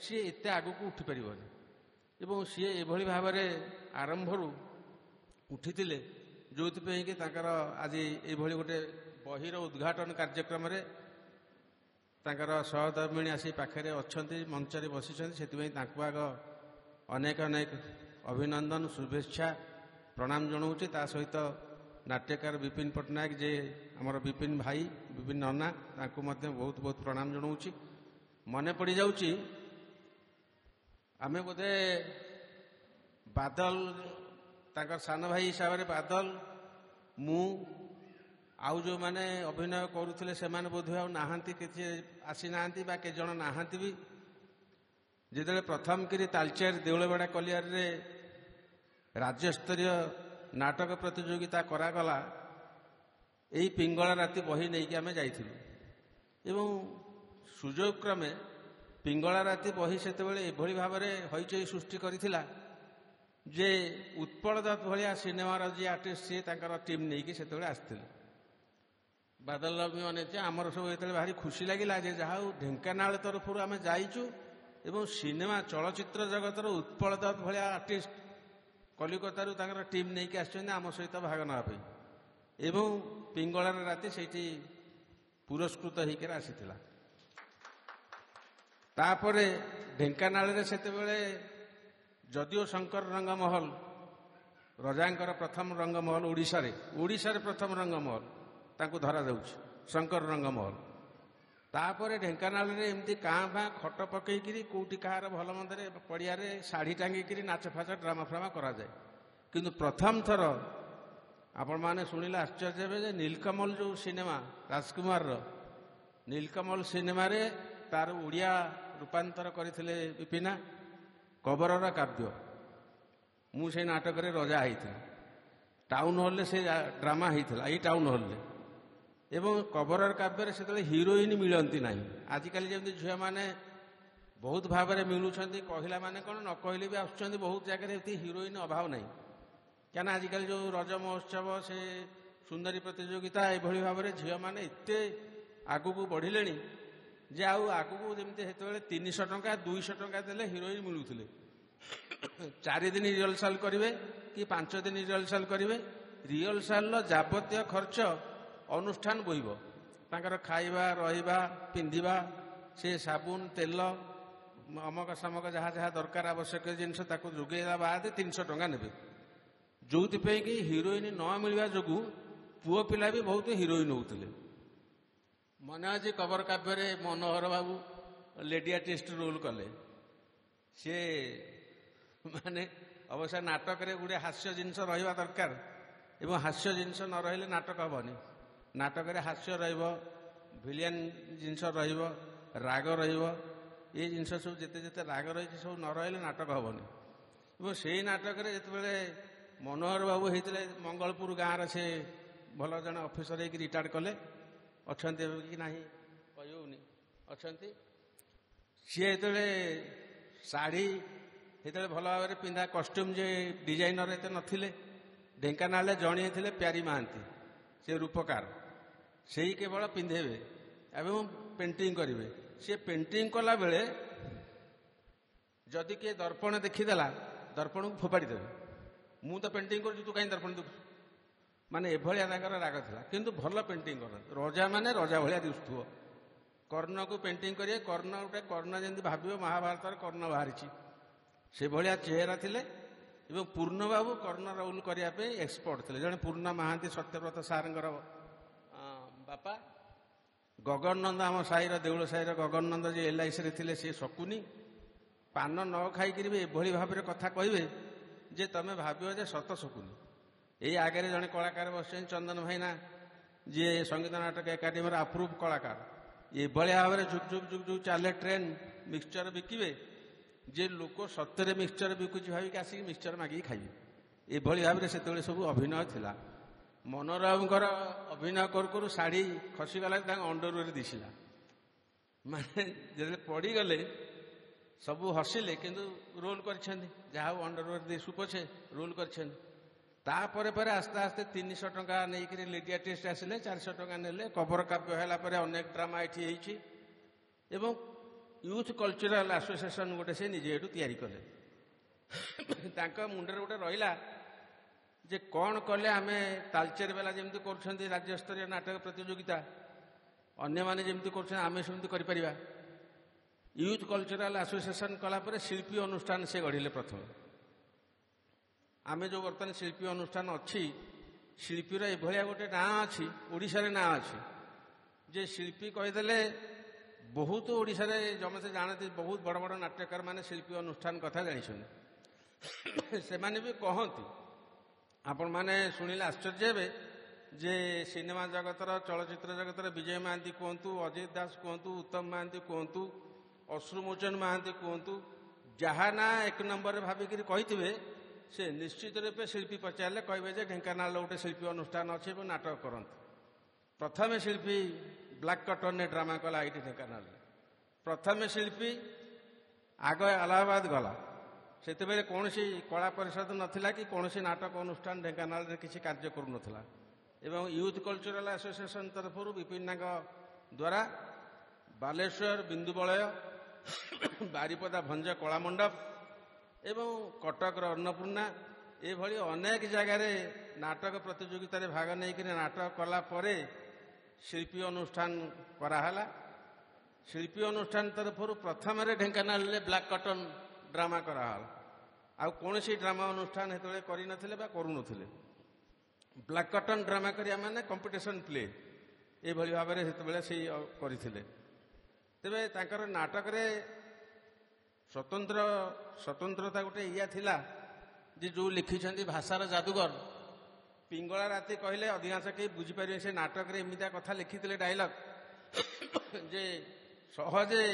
सी एत आगू को उठी पारिबनी एवं सी एभली भाव आरंभ उठी जो कि आज ये गोटे बहिर उद्घाटन कार्यक्रम सहधर्मिणी आसी पाखे अच्छा मंचरे बसी से आग अनेक अनेक अभिनंदन शुभेच्छा प्रणाम जनाऊँगी। ता सहित नाट्यकार विपिन पट्टनायक जे आमर विपिन भाई विपिन नना तांको मध्य बहुत बहुत प्रणाम जनाऊँगी। मने पड़ जाऊँगी आमे बोधे बादल ताकर सान भाई हिसाब से बादल मु आउ जो माने अभिनय करुले से बोध नहांती किसी आसी नाहांती बा के जन नहांती भी जिते प्रथम करी तालचेर देउलबेड़ा कलियार रे राज्यस्तरीय नाटक प्रतियोगिता करागला यही पिंगला राति बही नहीं कि आमे जाइथिलु एवं सुजोग क्रमे पिंगला राति बही से एभली भाव में हईचई सृष्टि करथिला जे उत्पल दत्त भलिया सिनेमार जी आर्टिस्ट सी तांकर टीम नहीं कि सेतबेले आस्थिले बादल भी अनेचे आमर सब ये भारी खुशी लगिला जे जहा ढेंकानाल तरफ आम जाइचु एवं सिनेमा चलचित्र जगतर उत्पल दत्त भलिया आर्टिस्ट कलिकतारू तांकर टीम नहीं कि आछन आम सहित भाग नापे एवं पिंगलार राति सेठी पुरस्कृत होकर आसीथिला। तापरे ढेंकानाल रे सेतेबेले जदिओ शंकर रंगमहल रजांकर प्रथम रंगमहल ओडिशा रे प्रथम रंगमहल तांको धरा जाउछ शंकर रंगमहल। तापरे ढेंकानाल रे एमती काँ भाँ खट पकईकरी कोउटी कहार भल मंदरे पड़ियारे शाढ़ी टांगिकी नाच फाच ड्रामा फ्रामा करा जाए किंतु प्रथम थर आपण माने शुणिले आश्चर्य हे जे नीलकमल जो सिनेमा राजकुमार नीलकमल सिनेमा रे तार ओडिया रूपांतर करथिले विपिना कबरर काव्य मु से नाटक रे रजा होता टाउन हॉल से ड्रामा होता यही टाउन हॉल एवं कबरर काव्य से हिरोइन मिलती ना आजिकल जमी झील मैंने बहुत भाव में मिलुंट कहला माने कौन न कहले भी आसुँच बहुत जगह हिरोइन अभाव ना क्या आजिकल जो रज महोत्सव से सुंदरी प्रतियोगिता यही भाव में झील मैंने एत आगू बढ़िले जे आगू जमी से 300 टंका 200 टंका देले हिरोइन मिलुले 4 दिन रिहर्साल करेंगे कि 5 दिन रिहर्साल करेंगे रिहर्साल जाबतीय खर्च अनुष्ठान बोइब तांकर खाइबा रहिबा पिंधिबा से साबुन तेल अमक सामक जहाँ जहाँ दरकार आवश्यक जिनस ताको जोगेला बाद 300 टंका नेबे जो कि हिरोइन न मिलवा जोगु पुओ पिला भी बहुत हिरोइन होते मन आज कबर काव्य मनोहर बाबू लेडी आर्टिस्ट रोल कले सी माने अवश्य नाटक रे गुड़े हास्य जिनस रहिबा दरकार एवं हास्य जिनस न रहिले नाटक हबनी नाटक रे हास्य रहिब विलियन जिनस रहिब राग रहिब ये जिनस सब जेते जेते राग रही सब न रहिले नाटक हबनी एवं सेही नाटक रे जेतेबेले मनोहर बाबू होइतले मंगलपुर गाँव से भल जन ऑफिसर होइक रिटायर्ड कले अछंती कि नाही कहउनी अछंती सी जेतेबेले साड़ी सेते भल भाव में पिंधा कस्ट्यूम जे डिजाइनर एत नथिले ढेंकानाल जणी थे प्यारी महांती से रूपकार से ही केवल पिंधेबे एवं पेंटिंग करेंगे सी पेंटिंग कला बेले जदि किए दर्पण देखीदेला दर्पण को फोपाड़ी देवे मु तो पेंटिंग कर तू कहीं दर्पण देखु माने एभलिया तांकर राग था किंतु भल पेंटिंग कर रजा माने रजा भलिया दिशुव कर्ण को पेंटिंग करिए कर्ण गोटे कर्ण जमी भाव महाभारत कर्ण बाहरी से भाया चेहरा थिले एवं पूर्ण बाबू कर्ण रोल करने एक्सपर्ट थे जड़े पूर्ण महांती सत्यव्रत सारंगर बापा गगन नंद आम साईर देउल साईर गगन नंद जे LIC रे थिले से शकुनी पान न खाई भी एभली भाव में कथा कहे जे तमें भाव जे सत शकुनी यही आगे जड़े कलाकार बस चंदन भाईना जी संगीत नाटक एकाडेमी अप्रूव कलाकार ये भाव में जुग जुग जुग जुग चले ट्रेन मिक्सचर बिकिबे जे लोक सत्य मिक्सचर बिकुची भाविक आसिक मिक्सचर मागिक खाइबे एभली भाव में से सब अभिनय थिला मनोरमकर अभिनय करू शाढ़ी खसीगला अंडरवेयर दिशला माने जे पड़गले सब हसिले किंतु रोल कर अंडरवेयर दिशु पछे रोल कर आस्ते आस्ते 300 टंका नहीं लेडी आर्टिस्ट आसिले 400 टंका नेले कवर काव्य है अनेक ड्रामा ये एवं यूथ कल्चरल एसोसिएशन गोटे से निजे एटू तैयारी कले मुंडे गोटे रहा जे कौन कले आम तालचेर बेला जमी कर राज्यस्तरीय नाटक प्रतियोगिता अन्य माने जमी कर यूथ कल्चरल एसोसिएशन कलापर शिल्पी अनुष्ठान से गढ़िले प्रथम आम जो बर्तमान शिल्पी अनुष्ठान अच्छी ଶିଳ୍ପୀର ଏଭଳିଆ ଗୋଟେ ନାଁ ଅଛି, ଓଡ଼ିଶାରେ ନାଁ ଅଛି ଯେ ଶିଳ୍ପୀ କହିଦେଲେ ବହୁତ ଓଡ଼ିଶାରେ ସମସ୍ତେ ଜାଣନ୍ତି, ବହୁତ ବଡ଼ ବଡ଼ ନାଟ୍ୟକାରମାନେ ଶିଳ୍ପୀ ଅନୁଷ୍ଠାନ କଥା ଜାଣିଛନ୍ତି। ସେମାନେ ବି କହନ୍ତି, ଆପଣମାନେ ଶୁଣିଲେ ଆଶ୍ଚର୍ଯ୍ୟ ହେବେ ଯେ ସିନେମା ଜଗତର, ଚଳଚ୍ଚିତ୍ର ଜଗତର ବିଜୟ ମହାନ୍ତି କୁହନ୍ତୁ, ଅଜିତ ଦାସ କୁହନ୍ତୁ, ଉତ୍ତମ ମହାନ୍ତି କୁହନ୍ତୁ, ଅଶ୍ରୁମୋଚନ ମହାନ୍ତି କୁହନ୍ତୁ, ଯାହା ନା ଏକ ନମ୍ବରରେ ଭାବିକିରି କହିଥିବେ, ସେ ନିଶ୍ଚିତ ରୂପେ ଶିଳ୍ପୀ ପଚାରିଲେ କହିବେ ଯେ ଢେଙ୍କାନାଳର ଗୋଟେ ଶିଳ୍ପୀ ଅନୁଷ୍ଠାନ ଅଛି ଏବଂ ନାଟକ କରନ୍ତି। ପ୍ରଥମେ ଶିଳ୍ପୀ ବ୍ଲାକ୍ କଟନରେ ଡ୍ରାମା କଲା ଏଇଠି ଢେଙ୍କାନାଳରେ। ପ୍ରଥମେ ଶିଳ୍ପୀ ଆଗ ଆଲାହାବାଦ ଗଲା। ସେତେବେଳେ କୌଣସି କଳା ପରିଷଦ ନଥିଲା କି କୌଣସି ନାଟକ ଅନୁଷ୍ଠାନ ଢେଙ୍କାନାଳରେ କିଛି କାର୍ଯ୍ୟ କରୁନଥିଲା ଏବଂ ୟୁଥ୍ କଲଚରାଲ ଆସୋସିଏସନ ତରଫରୁ ବିପିନାଙ୍କ ଦ୍ୱାରା ବାଲେଶ୍ୱର ବିନ୍ଦୁବଳୟ, ବାରିପଦା ଭଞ୍ଜ କଳାମଣ୍ଡପ ଏବଂ କଟକର ଅନ୍ନପୂର୍ଣ୍ଣା ଏଭଳି ଅନେକ ଜାଗାରେ ନାଟକ ପ୍ରତିଯୋଗିତାରେ ଭାଗ ନେଇକରି ନାଟକ କଲା ପରେ ଶିଳ୍ପୀ ଅନୁଷ୍ଠାନ କରାହେଲା। ଶିଳ୍ପୀ ଅନୁଷ୍ଠାନ ତରଫରୁ ପ୍ରଥମରେ ଢେଙ୍କାନାଳରେ ବ୍ଲାକ୍ କଟନ ଡ୍ରାମା କରାହେଲା। ଆଉ କୌଣସି ଡ୍ରାମା ଅନୁଷ୍ଠାନ ସେତେବେଳେ କରିନଥିଲେ ବା କରୁନଥିଲେ। ବ୍ଲାକ୍ କଟନ ଡ୍ରାମା କରିବା ମାନେ କମ୍ପିଟିସନ୍ ପ୍ଲେ ଏଭଳି ଭାବରେ ସେତେବେଳେ ସେଇ କରିଥିଲେ। ତେବେ ତାଙ୍କର ନାଟକରେ ସ୍ୱତନ୍ତ୍ରତା ଗୋଟେ ଇଆ ଥିଲା ଯେ ଯେଉଁ ଲେଖିଛନ୍ତି ଭାଷାର ଯାଦୁଗର ପିଙ୍ଗଳା ରାତି କହିଲେ ଅଧିକାଂଶ କେହି ବୁଝିପାରିବେ। ସେ ନାଟକରେ ଏମିତିଆ କଥା ଲେଖିଥିଲେ ଡାଇଲଗ ଯେ ସହଜେ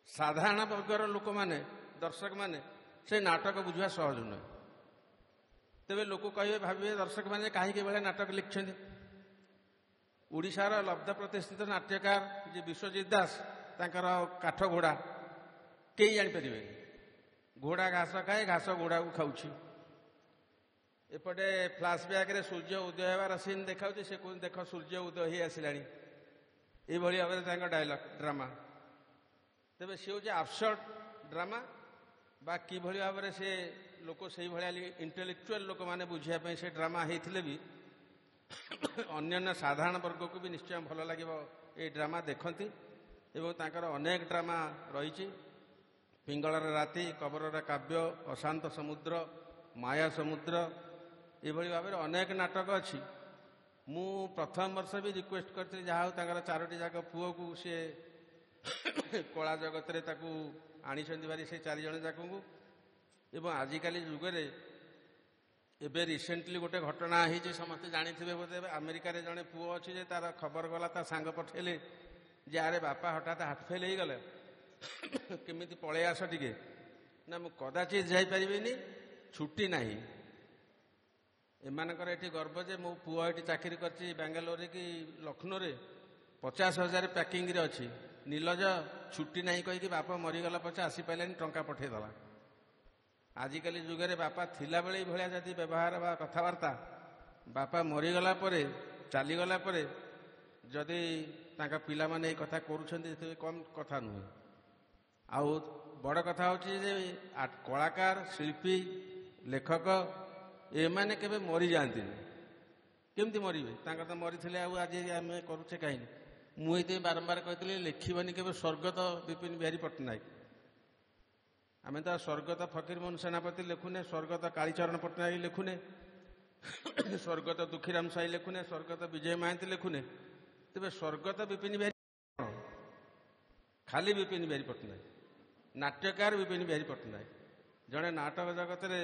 ସାଧାରଣ ବର୍ଗର ଲୋକମାନେ, ଦର୍ଶକମାନେ ସେ ନାଟକ ବୁଝିବା ସହଜ ନୁହେଁ। ତେବେ ଲୋକ କହିବେ, ଭାବିବେ ଦର୍ଶକମାନେ କାହିଁକି ଏଭଳିଆ ନାଟକ ଲେଖିଛନ୍ତି। ଓଡ଼ିଶାର ଲବ୍ଧ ପ୍ରତିଷ୍ଠିତ ନାଟ୍ୟକାର ଯେ ବିଶ୍ୱଜିତ ଦାସ, ତାଙ୍କର କାଠ ଘୋଡ଼ା କେହି ଜାଣିପାରିବେ। ଘୋଡ଼ା ଘାସ ଖାଏ, ଘାସ ଘୋଡ଼ାକୁ ଖାଉଛି। ଏପଟେ ଫ୍ଲାସବ୍ୟାକ୍ରେ ସୂର୍ଯ୍ୟ ଉଦୟ ହେବାର ସିନ୍ ଦେଖାଉଛି, ସେ କହୁଛି ଦେଖ ସୂର୍ଯ୍ୟ ଉଦୟ ହେଇ ଆସିଲାଣି। ଏଇଭଳି ଭାବରେ ତାଙ୍କ ଡାଇଲଗ ଡ୍ରାମା। ତେବେ ସେ ହେଉଛି ଆବସର୍ଡ ଡ୍ରାମା ବା କିଭଳି ଭାବରେ ସେ ଲୋକ ସେଇଭଳିଆ ଇଣ୍ଟେଲେକ୍ଚୁଆଲ ଲୋକମାନେ ବୁଝିବା ପାଇଁ ସେ ଡ୍ରାମା ହେଇଥିଲେ ବି ଅନ୍ୟାନ୍ୟ ସାଧାରଣ ବର୍ଗକୁ ବି ନିଶ୍ଚୟ ଭଲ ଲାଗିବ ଏଇ ଡ୍ରାମା ଦେଖନ୍ତି। ଏବଂ ତାଙ୍କର ଅନେକ ଡ୍ରାମା ରହିଛି। ପିଙ୍ଗଳର ରାତି, କବରର କାବ୍ୟ, ଅଶାନ୍ତ ସମୁଦ୍ର, ମାୟା ସମୁଦ୍ର ଏଭଳି ଭାବରେ ଅନେକ ନାଟକ ଅଛି। ମୁଁ ପ୍ରଥମ ବର୍ଷ ବି ରିକ୍ୱେଷ୍ଟ କରିଥିଲି, ଯାହା ହଉ ତାଙ୍କର 4ଟି ଯାକ ପୁଅକୁ ସିଏ କଳା ଜଗତରେ ତାକୁ ଆଣିଛନ୍ତି ଭାରି, ସେ 4 ଜଣ ଯାକଙ୍କୁ। ଏବଂ ଆଜିକାଲି ଯୁଗରେ ଏବେ ରିସେଣ୍ଟଲି ଗୋଟେ ଘଟଣା ହେଇଛି, ସମସ୍ତେ ଜାଣିଥିବେ ବୋଧେ, ଆମେରିକାରେ ଜଣେ ପୁଅ ଅଛି ଯେ ତାର ଖବର ଗଲା, ତା ସାଙ୍ଗ ପଠେଇଲେ ଯେ ଆରେ ବାପା ହଠାତ୍ ହାର୍ଟ ଫେଲ୍ ହେଇଗଲେ, କେମିତି ପଳେଇ ଆସ ଟିକେ। ନା ମୁଁ କଦାଚିତ ଯାଇପାରିବିନି, ଛୁଟି ନାହିଁ। ଏମାନଙ୍କର ଏଠି ଗର୍ବ ଯେ ମୋ ପୁଅ ଏଠି ଚାକିରି କରିଛି ବାଙ୍ଗାଲୋରରେ କି ଲକ୍ଷ୍ନୌରେ, 50,000 ପ୍ୟାକିଂରେ ଅଛି। ନିଲଜ, ଛୁଟି ନାହିଁ କହିକି ବାପା ମରିଗଲା ପଛେ ଆସିପାରିଲାନି, ଟଙ୍କା ପଠେଇଦେଲା। ଆଜିକାଲି ଯୁଗରେ ବାପା ଥିଲାବେଳେ ଏଇଭଳିଆ ଯଦି ବ୍ୟବହାର ବା କଥାବାର୍ତ୍ତା, ବାପା ମରିଗଲା ପରେ, ଚାଲିଗଲା ପରେ ଯଦି ତାଙ୍କ ପିଲାମାନେ ଏଇ କଥା କରୁଛନ୍ତି, ସେଥିପାଇଁ କମ୍ କଥା ନୁହେଁ। ଆଉ ବଡ଼ କଥା ହେଉଛି ଯେ କଳାକାର, ଶିଳ୍ପୀ, ଲେଖକ ଏମାନେ କେବେ ମରିଯାଆନ୍ତିନି। କେମିତି ମରିବେ? ତାଙ୍କର ତ ମରିଥିଲେ ଆଉ ଆଜି ଆମେ କରୁଛେ କାହିଁକି? ମୁଁ ଏଇଥିପାଇଁ ବାରମ୍ବାର କହିଥିଲି, ଲେଖିବନି କେବେ ସ୍ୱର୍ଗତ ବିପିନ ବିହାରୀ ପଟ୍ଟନାୟକ। ଆମେ ତ ସ୍ୱର୍ଗତ ଫକୀରମୋହନ ସେନାପତି ଲେଖୁନେ, ସ୍ୱର୍ଗତ କାଳୀଚରଣ ପଟ୍ଟନାୟକ ଲେଖୁନେ, ସ୍ୱର୍ଗତ ଦୁଃଖୀରାମ ସାଇ ଲେଖୁନେ, ସ୍ୱର୍ଗତ ବିଜୟ ମହାନ୍ତି ଲେଖୁନେ। ତେବେ ସ୍ୱର୍ଗତ ବିପିନ ବିହାରୀ ଖାଲି ବିପିନ ବିହାରୀ ପଟ୍ଟନାୟକ, ନାଟ୍ୟକାର ବିପିନ ବିହାରୀ ପଟ୍ଟନାୟକ। ଜଣେ ନାଟକ ଜଗତରେ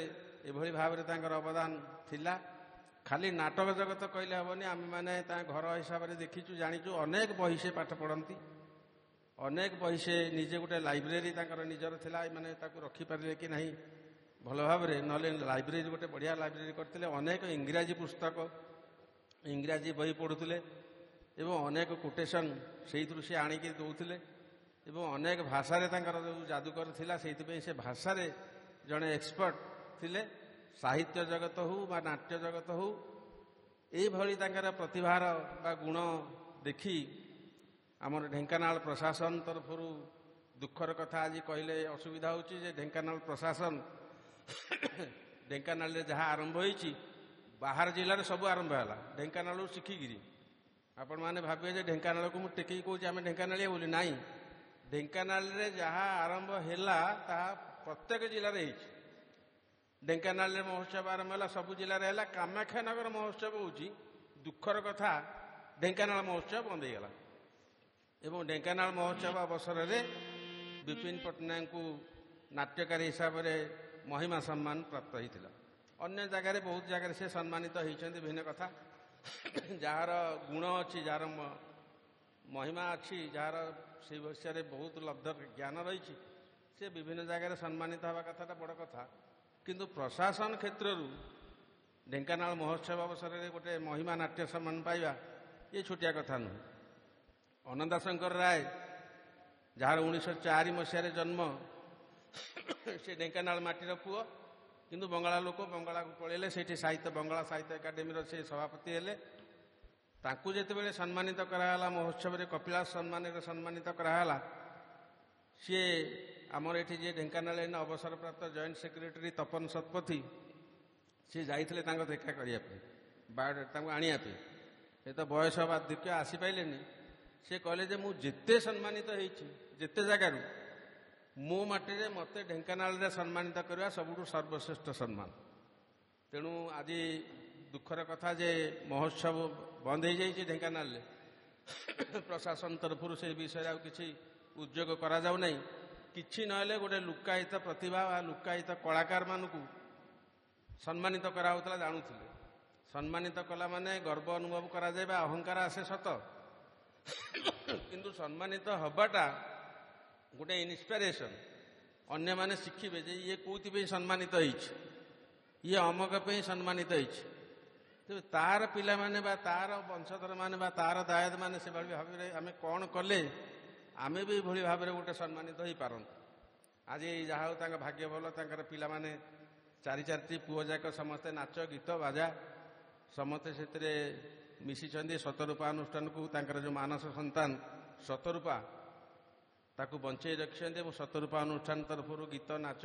ଏଭଳି ଭାବରେ ତାଙ୍କର ଅବଦାନ ଥିଲା। ଖାଲି ନାଟକ ଜଗତ କହିଲେ ହେବନି, ଆମେମାନେ ତାଙ୍କ ଘର ହିସାବରେ ଦେଖିଛୁ, ଜାଣିଛୁ। ଅନେକ ବହି ସେ ପାଠ ପଢ଼ନ୍ତି, ଅନେକ ବହି ସେ ନିଜେ ଗୋଟେ ଲାଇବ୍ରେରୀ ତାଙ୍କର ନିଜର ଥିଲା। ଏମାନେ ତାକୁ ରଖିପାରିଲେ କି ନାହିଁ ଭଲ ଭାବରେ, ନହେଲେ ଲାଇବ୍ରେରୀ ଗୋଟେ ବଢ଼ିଆ ଲାଇବ୍ରେରୀ କରିଥିଲେ। ଅନେକ ଇଂରାଜୀ ପୁସ୍ତକ, ଇଂରାଜୀ ବହି ପଢ଼ୁଥିଲେ ଏବଂ ଅନେକ କୋଟେସନ୍ ସେଇଥିରୁ ସେ ଆଣିକି ଦେଉଥିଲେ। ଏବଂ ଅନେକ ଭାଷାରେ ତାଙ୍କର ଯେଉଁ ଯାଦୁକର ଥିଲା, ସେଇଥିପାଇଁ ସେ ଭାଷାରେ ଜଣେ ଏକ୍ସପର୍ଟ ଥିଲେ। ସାହିତ୍ୟ ଜଗତ ହେଉ ବା ନାଟ୍ୟ ଜଗତ ହେଉ, ଏଇଭଳି ତାଙ୍କର ପ୍ରତିଭାର ବା ଗୁଣ ଦେଖି ଆମର ଢେଙ୍କାନାଳ ପ୍ରଶାସନ ତରଫରୁ ଦୁଃଖର କଥା ଆଜି କହିଲେ ଅସୁବିଧା ହେଉଛି ଯେ ଢେଙ୍କାନାଳ ପ୍ରଶାସନ ଢେଙ୍କାନାଳରେ ଯାହା ଆରମ୍ଭ ହୋଇଛି, ବାହାର ଜିଲ୍ଲାରେ ସବୁ ଆରମ୍ଭ ହେଲା, ଢେଙ୍କାନାଳରୁ ଶିଖିକିରି। ଆପଣମାନେ ଭାବିବେ ଯେ ଢେଙ୍କାନାଳକୁ ମୁଁ ଟେକିକି କହୁଛି ଆମେ ଢେଙ୍କାନାଳିଆ ବୋଲି। ନାହିଁ, ଢେଙ୍କାନାଳରେ ଯାହା ଆରମ୍ଭ ହେଲା ତାହା ପ୍ରତ୍ୟେକ ଜିଲ୍ଲାରେ ହେଇଛି। ଢେଙ୍କାନାଳରେ ମହୋତ୍ସବ ଆରମ୍ଭ ହେଲା, ସବୁ ଜିଲ୍ଲାରେ ହେଲା। କାମାକ୍ଷାନଗର ମହୋତ୍ସବ ହେଉଛି ଦୁଃଖର କଥା, ଢେଙ୍କାନାଳ ମହୋତ୍ସବ ବନ୍ଦ ହେଇଗଲା। ଏବଂ ଢେଙ୍କାନାଳ ମହୋତ୍ସବ ଅବସରରେ ବିପିନ ପଟ୍ଟନାୟକଙ୍କୁ ନାଟ୍ୟକାରୀ ହିସାବରେ ମହିମା ସମ୍ମାନ ପ୍ରାପ୍ତ ହୋଇଥିଲା। ଅନ୍ୟ ଜାଗାରେ ବହୁତ ଜାଗାରେ ସେ ସମ୍ମାନିତ ହୋଇଛନ୍ତି, ଭିନ୍ନ କଥା। ଯାହାର ଗୁଣ ଅଛି, ଯାହାର ମହିମା ଅଛି, ଯାହାର ସେଇ ବିଷୟରେ ବହୁତ ଲବ୍ଧ ଜ୍ଞାନ ରହିଛି, ସେ ବିଭିନ୍ନ ଜାଗାରେ ସମ୍ମାନିତ ହେବା କଥାଟା ବଡ଼ କଥା। କିନ୍ତୁ ପ୍ରଶାସନ କ୍ଷେତ୍ରରୁ ଢେଙ୍କାନାଳ ମହୋତ୍ସବ ଅବସରରେ ଗୋଟେ ମହିମା ନାଟ୍ୟ ସମ୍ମାନ ପାଇବା ଏ ଛୋଟିଆ କଥା ନୁହେଁ। ଅନନ୍ଦାଶଙ୍କର ରାୟ, ଯାହାର 1904 ମସିହାରେ ଜନ୍ମ, ସେ ଢେଙ୍କାନାଳ ମାଟିର ପୁଅ, କିନ୍ତୁ ବଙ୍ଗଳା ଲୋକ, ବଙ୍ଗଳାକୁ ପଳେଇଲେ। ସେଇଠି ବଙ୍ଗଳା ସାହିତ୍ୟ ଏକାଡେମୀର ସେ ସଭାପତି ହେଲେ। ତାଙ୍କୁ ଯେତେବେଳେ ସମ୍ମାନିତ କରାଗଲା ମହୋତ୍ସବରେ, କପିଳାସ ସମ୍ମାନରେ ସମ୍ମାନିତ କରାଗଲା, ସିଏ ଆମର ଏଠି ଯିଏ ଢେଙ୍କାନାଳ ଅବସରପ୍ରାପ୍ତ ଜଏଣ୍ଟ ସେକ୍ରେଟାରୀ ତପନ ଶତପଥୀ, ସିଏ ଯାଇଥିଲେ ତାଙ୍କ ଦେଖା କରିବା ପାଇଁ, ତାଙ୍କୁ ଆଣିବା ପାଇଁ। ସେ ତ ବୟସ ବାର୍ଦ୍ଧକ୍ୟ, ଆସିପାରିଲେନି। ସେ କହିଲେ ଯେ ମୁଁ ଯେତେ ସମ୍ମାନିତ ହେଇଛି ଯେତେ ଜାଗାରୁ, ମୋ ମାଟିରେ ମୋତେ ଢେଙ୍କାନାଳରେ ସମ୍ମାନିତ କରିବା ସବୁଠୁ ସର୍ବଶ୍ରେଷ୍ଠ ସମ୍ମାନ। ତେଣୁ ଆଜି ଦୁଃଖର କଥା ଯେ ମହୋତ୍ସବ ବନ୍ଦ ହେଇଯାଇଛି ଢେଙ୍କାନାଳରେ। ପ୍ରଶାସନ ତରଫରୁ ସେ ବିଷୟରେ ଆଉ କିଛି ଉଦ୍ୟୋଗ କରାଯାଉ ନାହିଁ। କିଛି ନହେଲେ ଗୋଟେ ଲୁକ୍କାୟିତ ପ୍ରତିଭା ବା ଲୁକ୍କାୟିତ କଳାକାରମାନଙ୍କୁ ସମ୍ମାନିତ କରାହେଉଥିଲା, ଜାଣୁଥିଲେ। ସମ୍ମାନିତ କଲା ମାନେ ଗର୍ବ ଅନୁଭବ କରାଯାଏ ବା ଅହଙ୍କାର ଆସେ ସତ, କିନ୍ତୁ ସମ୍ମାନିତ ହେବାଟା ଗୋଟେ ଇନ୍ସପିରେସନ୍। ଅନ୍ୟମାନେ ଶିଖିବେ ଯେ ଇଏ କୋଉଥିପାଇଁ ସମ୍ମାନିତ ହେଇଛି, ଇଏ ଅମକ ପାଇଁ ସମ୍ମାନିତ ହେଇଛି। ତେବେ ତାର ପିଲାମାନେ ବା ତାର ବଂଶଧରମାନେ ବା ତାର ଦାୟାଦମାନେ ସେଭଳି ଭାବରେ ଆମେ କ'ଣ କଲେ ଆମେ ବି ଏଭଳି ଭାବରେ ଗୋଟେ ସମ୍ମାନିତ ହେଇପାରନ୍ତୁ। ଆଜି ଯାହା ହଉ ତାଙ୍କ ଭାଗ୍ୟ ଭଲ, ତାଙ୍କର ପିଲାମାନେ ଚାରିଟି ପୁଅ ଯାକ ସମସ୍ତେ ନାଚ ଗୀତ ବାଜା ସମସ୍ତେ ସେଥିରେ ମିଶିଛନ୍ତି। ଶତରୂପା ଅନୁଷ୍ଠାନକୁ ତାଙ୍କର ଯେଉଁ ମାନସ ସନ୍ତାନ ଶତରୂପା, ତାକୁ ବଞ୍ଚେଇ ରଖିଛନ୍ତି ଏବଂ ଶତରୂପା ଅନୁଷ୍ଠାନ ତରଫରୁ ଗୀତ ନାଚ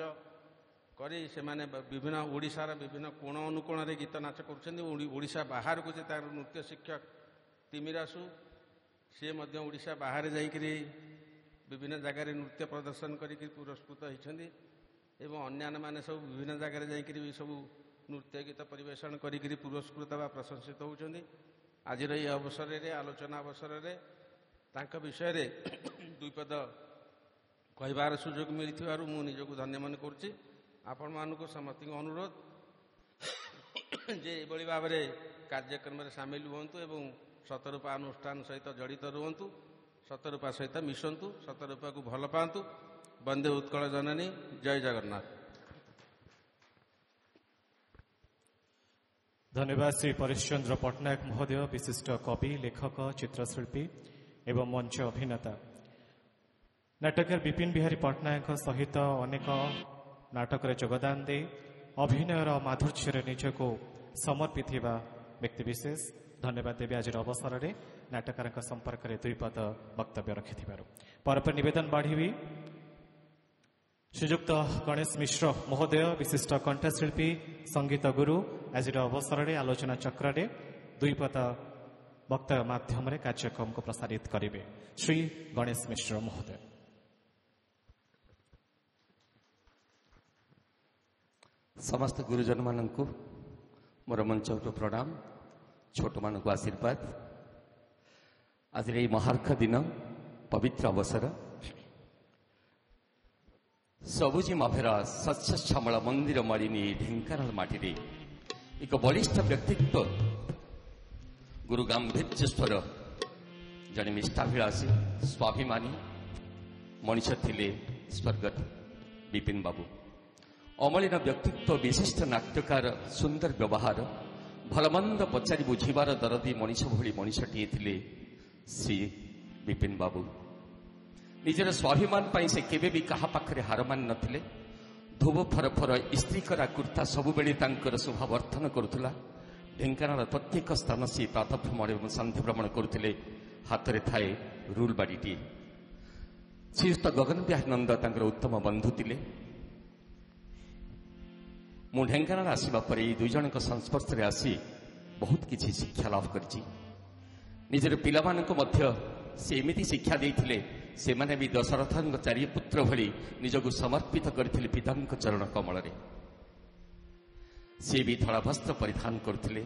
କରି ସେମାନେ ବିଭିନ୍ନ ଓଡ଼ିଶାର ବିଭିନ୍ନ କୋଣ ଅନୁକୋଣରେ ଗୀତ ନାଚ କରୁଛନ୍ତି। ଓଡ଼ିଶା ବାହାରକୁ ଯେ ତାର ନୃତ୍ୟ ଶିକ୍ଷକ ତିମିରାସୁ, ସିଏ ମଧ୍ୟ ଓଡ଼ିଶା ବାହାରେ ଯାଇକରି ବିଭିନ୍ନ ଜାଗାରେ ନୃତ୍ୟ ପ୍ରଦର୍ଶନ କରିକି ପୁରସ୍କୃତ ହୋଇଛନ୍ତି ଏବଂ ଅନ୍ୟାନ୍ୟମାନେ ସବୁ ବିଭିନ୍ନ ଜାଗାରେ ଯାଇକରି ବି ସବୁ ନୃତ୍ୟ ଗୀତ ପରିବେଷଣ କରିକିରି ପୁରସ୍କୃତ ବା ପ୍ରଶଂସିତ ହେଉଛନ୍ତି। ଆଜିର ଏହି ଅବସରରେ, ଆଲୋଚନା ଅବସରରେ ତାଙ୍କ ବିଷୟରେ ଦୁଇ ପଦ କହିବାର ସୁଯୋଗ ମିଳିଥିବାରୁ ମୁଁ ନିଜକୁ ଧନ୍ୟ ମନେ କରୁଛି। ଆପଣମାନଙ୍କୁ ସମସ୍ତଙ୍କ ଅନୁରୋଧ ଯେ ଏଭଳି ଭାବରେ କାର୍ଯ୍ୟକ୍ରମରେ ସାମିଲ ହୁଅନ୍ତୁ ଏବଂ ଶତରୂପା ଅନୁଷ୍ଠାନ ସହିତ ଜଡ଼ିତ ରୁହନ୍ତୁ, ଶତରୂପା ସହିତ ମିଶନ୍ତୁ, ଶତରୂପାକୁ ଭଲ ପାଆନ୍ତୁ। ବନ୍ଦେ ଉତ୍କଳ ଜନନୀ, ଜୟ ଜଗନ୍ନାଥ। ଧନ୍ୟବାଦ ଶ୍ରୀ ପରିଶ୍ଚନ୍ଦ୍ର ପଟ୍ଟନାୟକ ମହୋଦୟ, ବିଶିଷ୍ଟ କବି, ଲେଖକ, ଚିତ୍ରଶିଳ୍ପୀ ଏବଂ ମଞ୍ଚ ଅଭିନେତା। ନାଟକର ବିପିନ ବିହାରୀ ପଟ୍ଟନାୟକଙ୍କ ସହିତ ଅନେକ ନାଟକରେ ଯୋଗଦାନ ଦେଇ ଅଭିନୟର ମାଧୁର୍ଯ୍ୟରେ ନିଜକୁ ସମର୍ପିଥିବା ବ୍ୟକ୍ତିବିଶେଷ। ଧନ୍ୟବାଦ ଦେବି ଆଜିର ଅବସରରେ ନାଟକଙ୍କ ସମ୍ପର୍କରେ ଦୁଇ ପଦ ବକ୍ତବ୍ୟ ରଖିଥିବାରୁ। ପରପରେ ନିବେଦନ ବାଢ଼ିବି ଶ୍ରୀଯୁକ୍ତ ଗଣେଶ ମିଶ୍ର ମହୋଦୟ, ବିଶିଷ୍ଟ କଣ୍ଠଶିଳ୍ପୀ, ସଙ୍ଗୀତ ଗୁରୁ, ଆଜିର ଅବସରରେ ଆଲୋଚନା ଚକ୍ରରେ ଦୁଇ ପଦ ବକ୍ତବ୍ୟ ମାଧ୍ୟମରେ କାର୍ଯ୍ୟକ୍ରମକୁ ପ୍ରସାରିତ କରିବେ। ଶ୍ରୀ ଗଣେଶ ମିଶ୍ର ମହୋଦୟ। ସମସ୍ତ ଗୁରୁଜନମାନଙ୍କୁ ମୋର ମଞ୍ଚକୁ ପ୍ରଣାମ, ଛୋଟମାନଙ୍କୁ ଆଶୀର୍ବାଦ। ଆଜିର ଏହି ମହାର୍ଘ ଦିନ, ପବିତ୍ର ଅବସର, ସବୁଜି ମାଭେରା ଶସ୍ୟ ଶ୍ୟାମଳ ମନ୍ଦିର ମାଳିନୀ ଢେଙ୍କାନାଳ ମାଟିରେ ଏକ ବଳିଷ୍ଠ ବ୍ୟକ୍ତିତ୍ୱ, ଗୁରୁ ଗାମ୍ଭୀର୍ଯ୍ୟସ୍ୱର, ଜଣେ ନିଷ୍ଠାଭିଳାଷୀ, ସ୍ୱାଭିମାନୀ ମଣିଷ ଥିଲେ ସ୍ୱର୍ଗତ ବିପିନ ବାବୁ। ଅମଳିନ ବ୍ୟକ୍ତିତ୍ୱ, ବିଶିଷ୍ଟ ନାଟ୍ୟକାର, ସୁନ୍ଦର ବ୍ୟବହାର, ଭଲମନ୍ଦ ପଚାରି ବୁଝିବାର ଦରଦୀ ମଣିଷ ଭଳି ମଣିଷଟିଏ ଥିଲେ ଶ୍ରୀ ବିପିନ ବାବୁ। ନିଜର ସ୍ୱାଭିମାନ ପାଇଁ ସେ କେବେ ବି କାହା ପାଖରେ ହାର ମାନି ନଥିଲେ। ଧୋବ ଫରଫର ଇସ୍ତ୍ରୀକରା କୁର୍ତ୍ତା ସବୁବେଳେ ତାଙ୍କର ଶୋଭାବର୍ଦ୍ଧନ କରୁଥିଲା। ଢେଙ୍କାନାଳ ପ୍ରତ୍ୟେକ ସ୍ଥାନ ସେ ପ୍ରାତଃଭ୍ରମଣ ଏବଂ ସନ୍ଧ୍ୟା ଭ୍ରମଣ କରୁଥିଲେ। ହାତରେ ଥାଏ ରୁଲ ବାଡ଼ିଟିଏ। ଶ୍ରୀଯୁକ୍ତ ଗଗନ ବିହାରୀ ନନ୍ଦ ତାଙ୍କର ଉତ୍ତମ ବନ୍ଧୁ ଥିଲେ। ମୁଁ ଢେଙ୍କାନାଳ ଆସିବା ପରେ ଏହି ଦୁଇ ଜଣଙ୍କ ସଂସ୍ପର୍ଶରେ ଆସି ବହୁତ କିଛି ଶିକ୍ଷା ଲାଭ କରିଛି। ନିଜର ପିଲାମାନଙ୍କୁ ମଧ୍ୟ ସେ ଏମିତି ଶିକ୍ଷା ଦେଇଥିଲେ, ସେମାନେ ବି ଦଶରଥଙ୍କ ଚାରି ପୁତ୍ର ଭଳି ନିଜକୁ ସମର୍ପିତ କରିଥିଲେ ପିତାଙ୍କ ଚରଣ କମଳରେ। ସେ ବି ଧଳା ବସ୍ତ୍ର ପରିଧାନ କରୁଥିଲେ।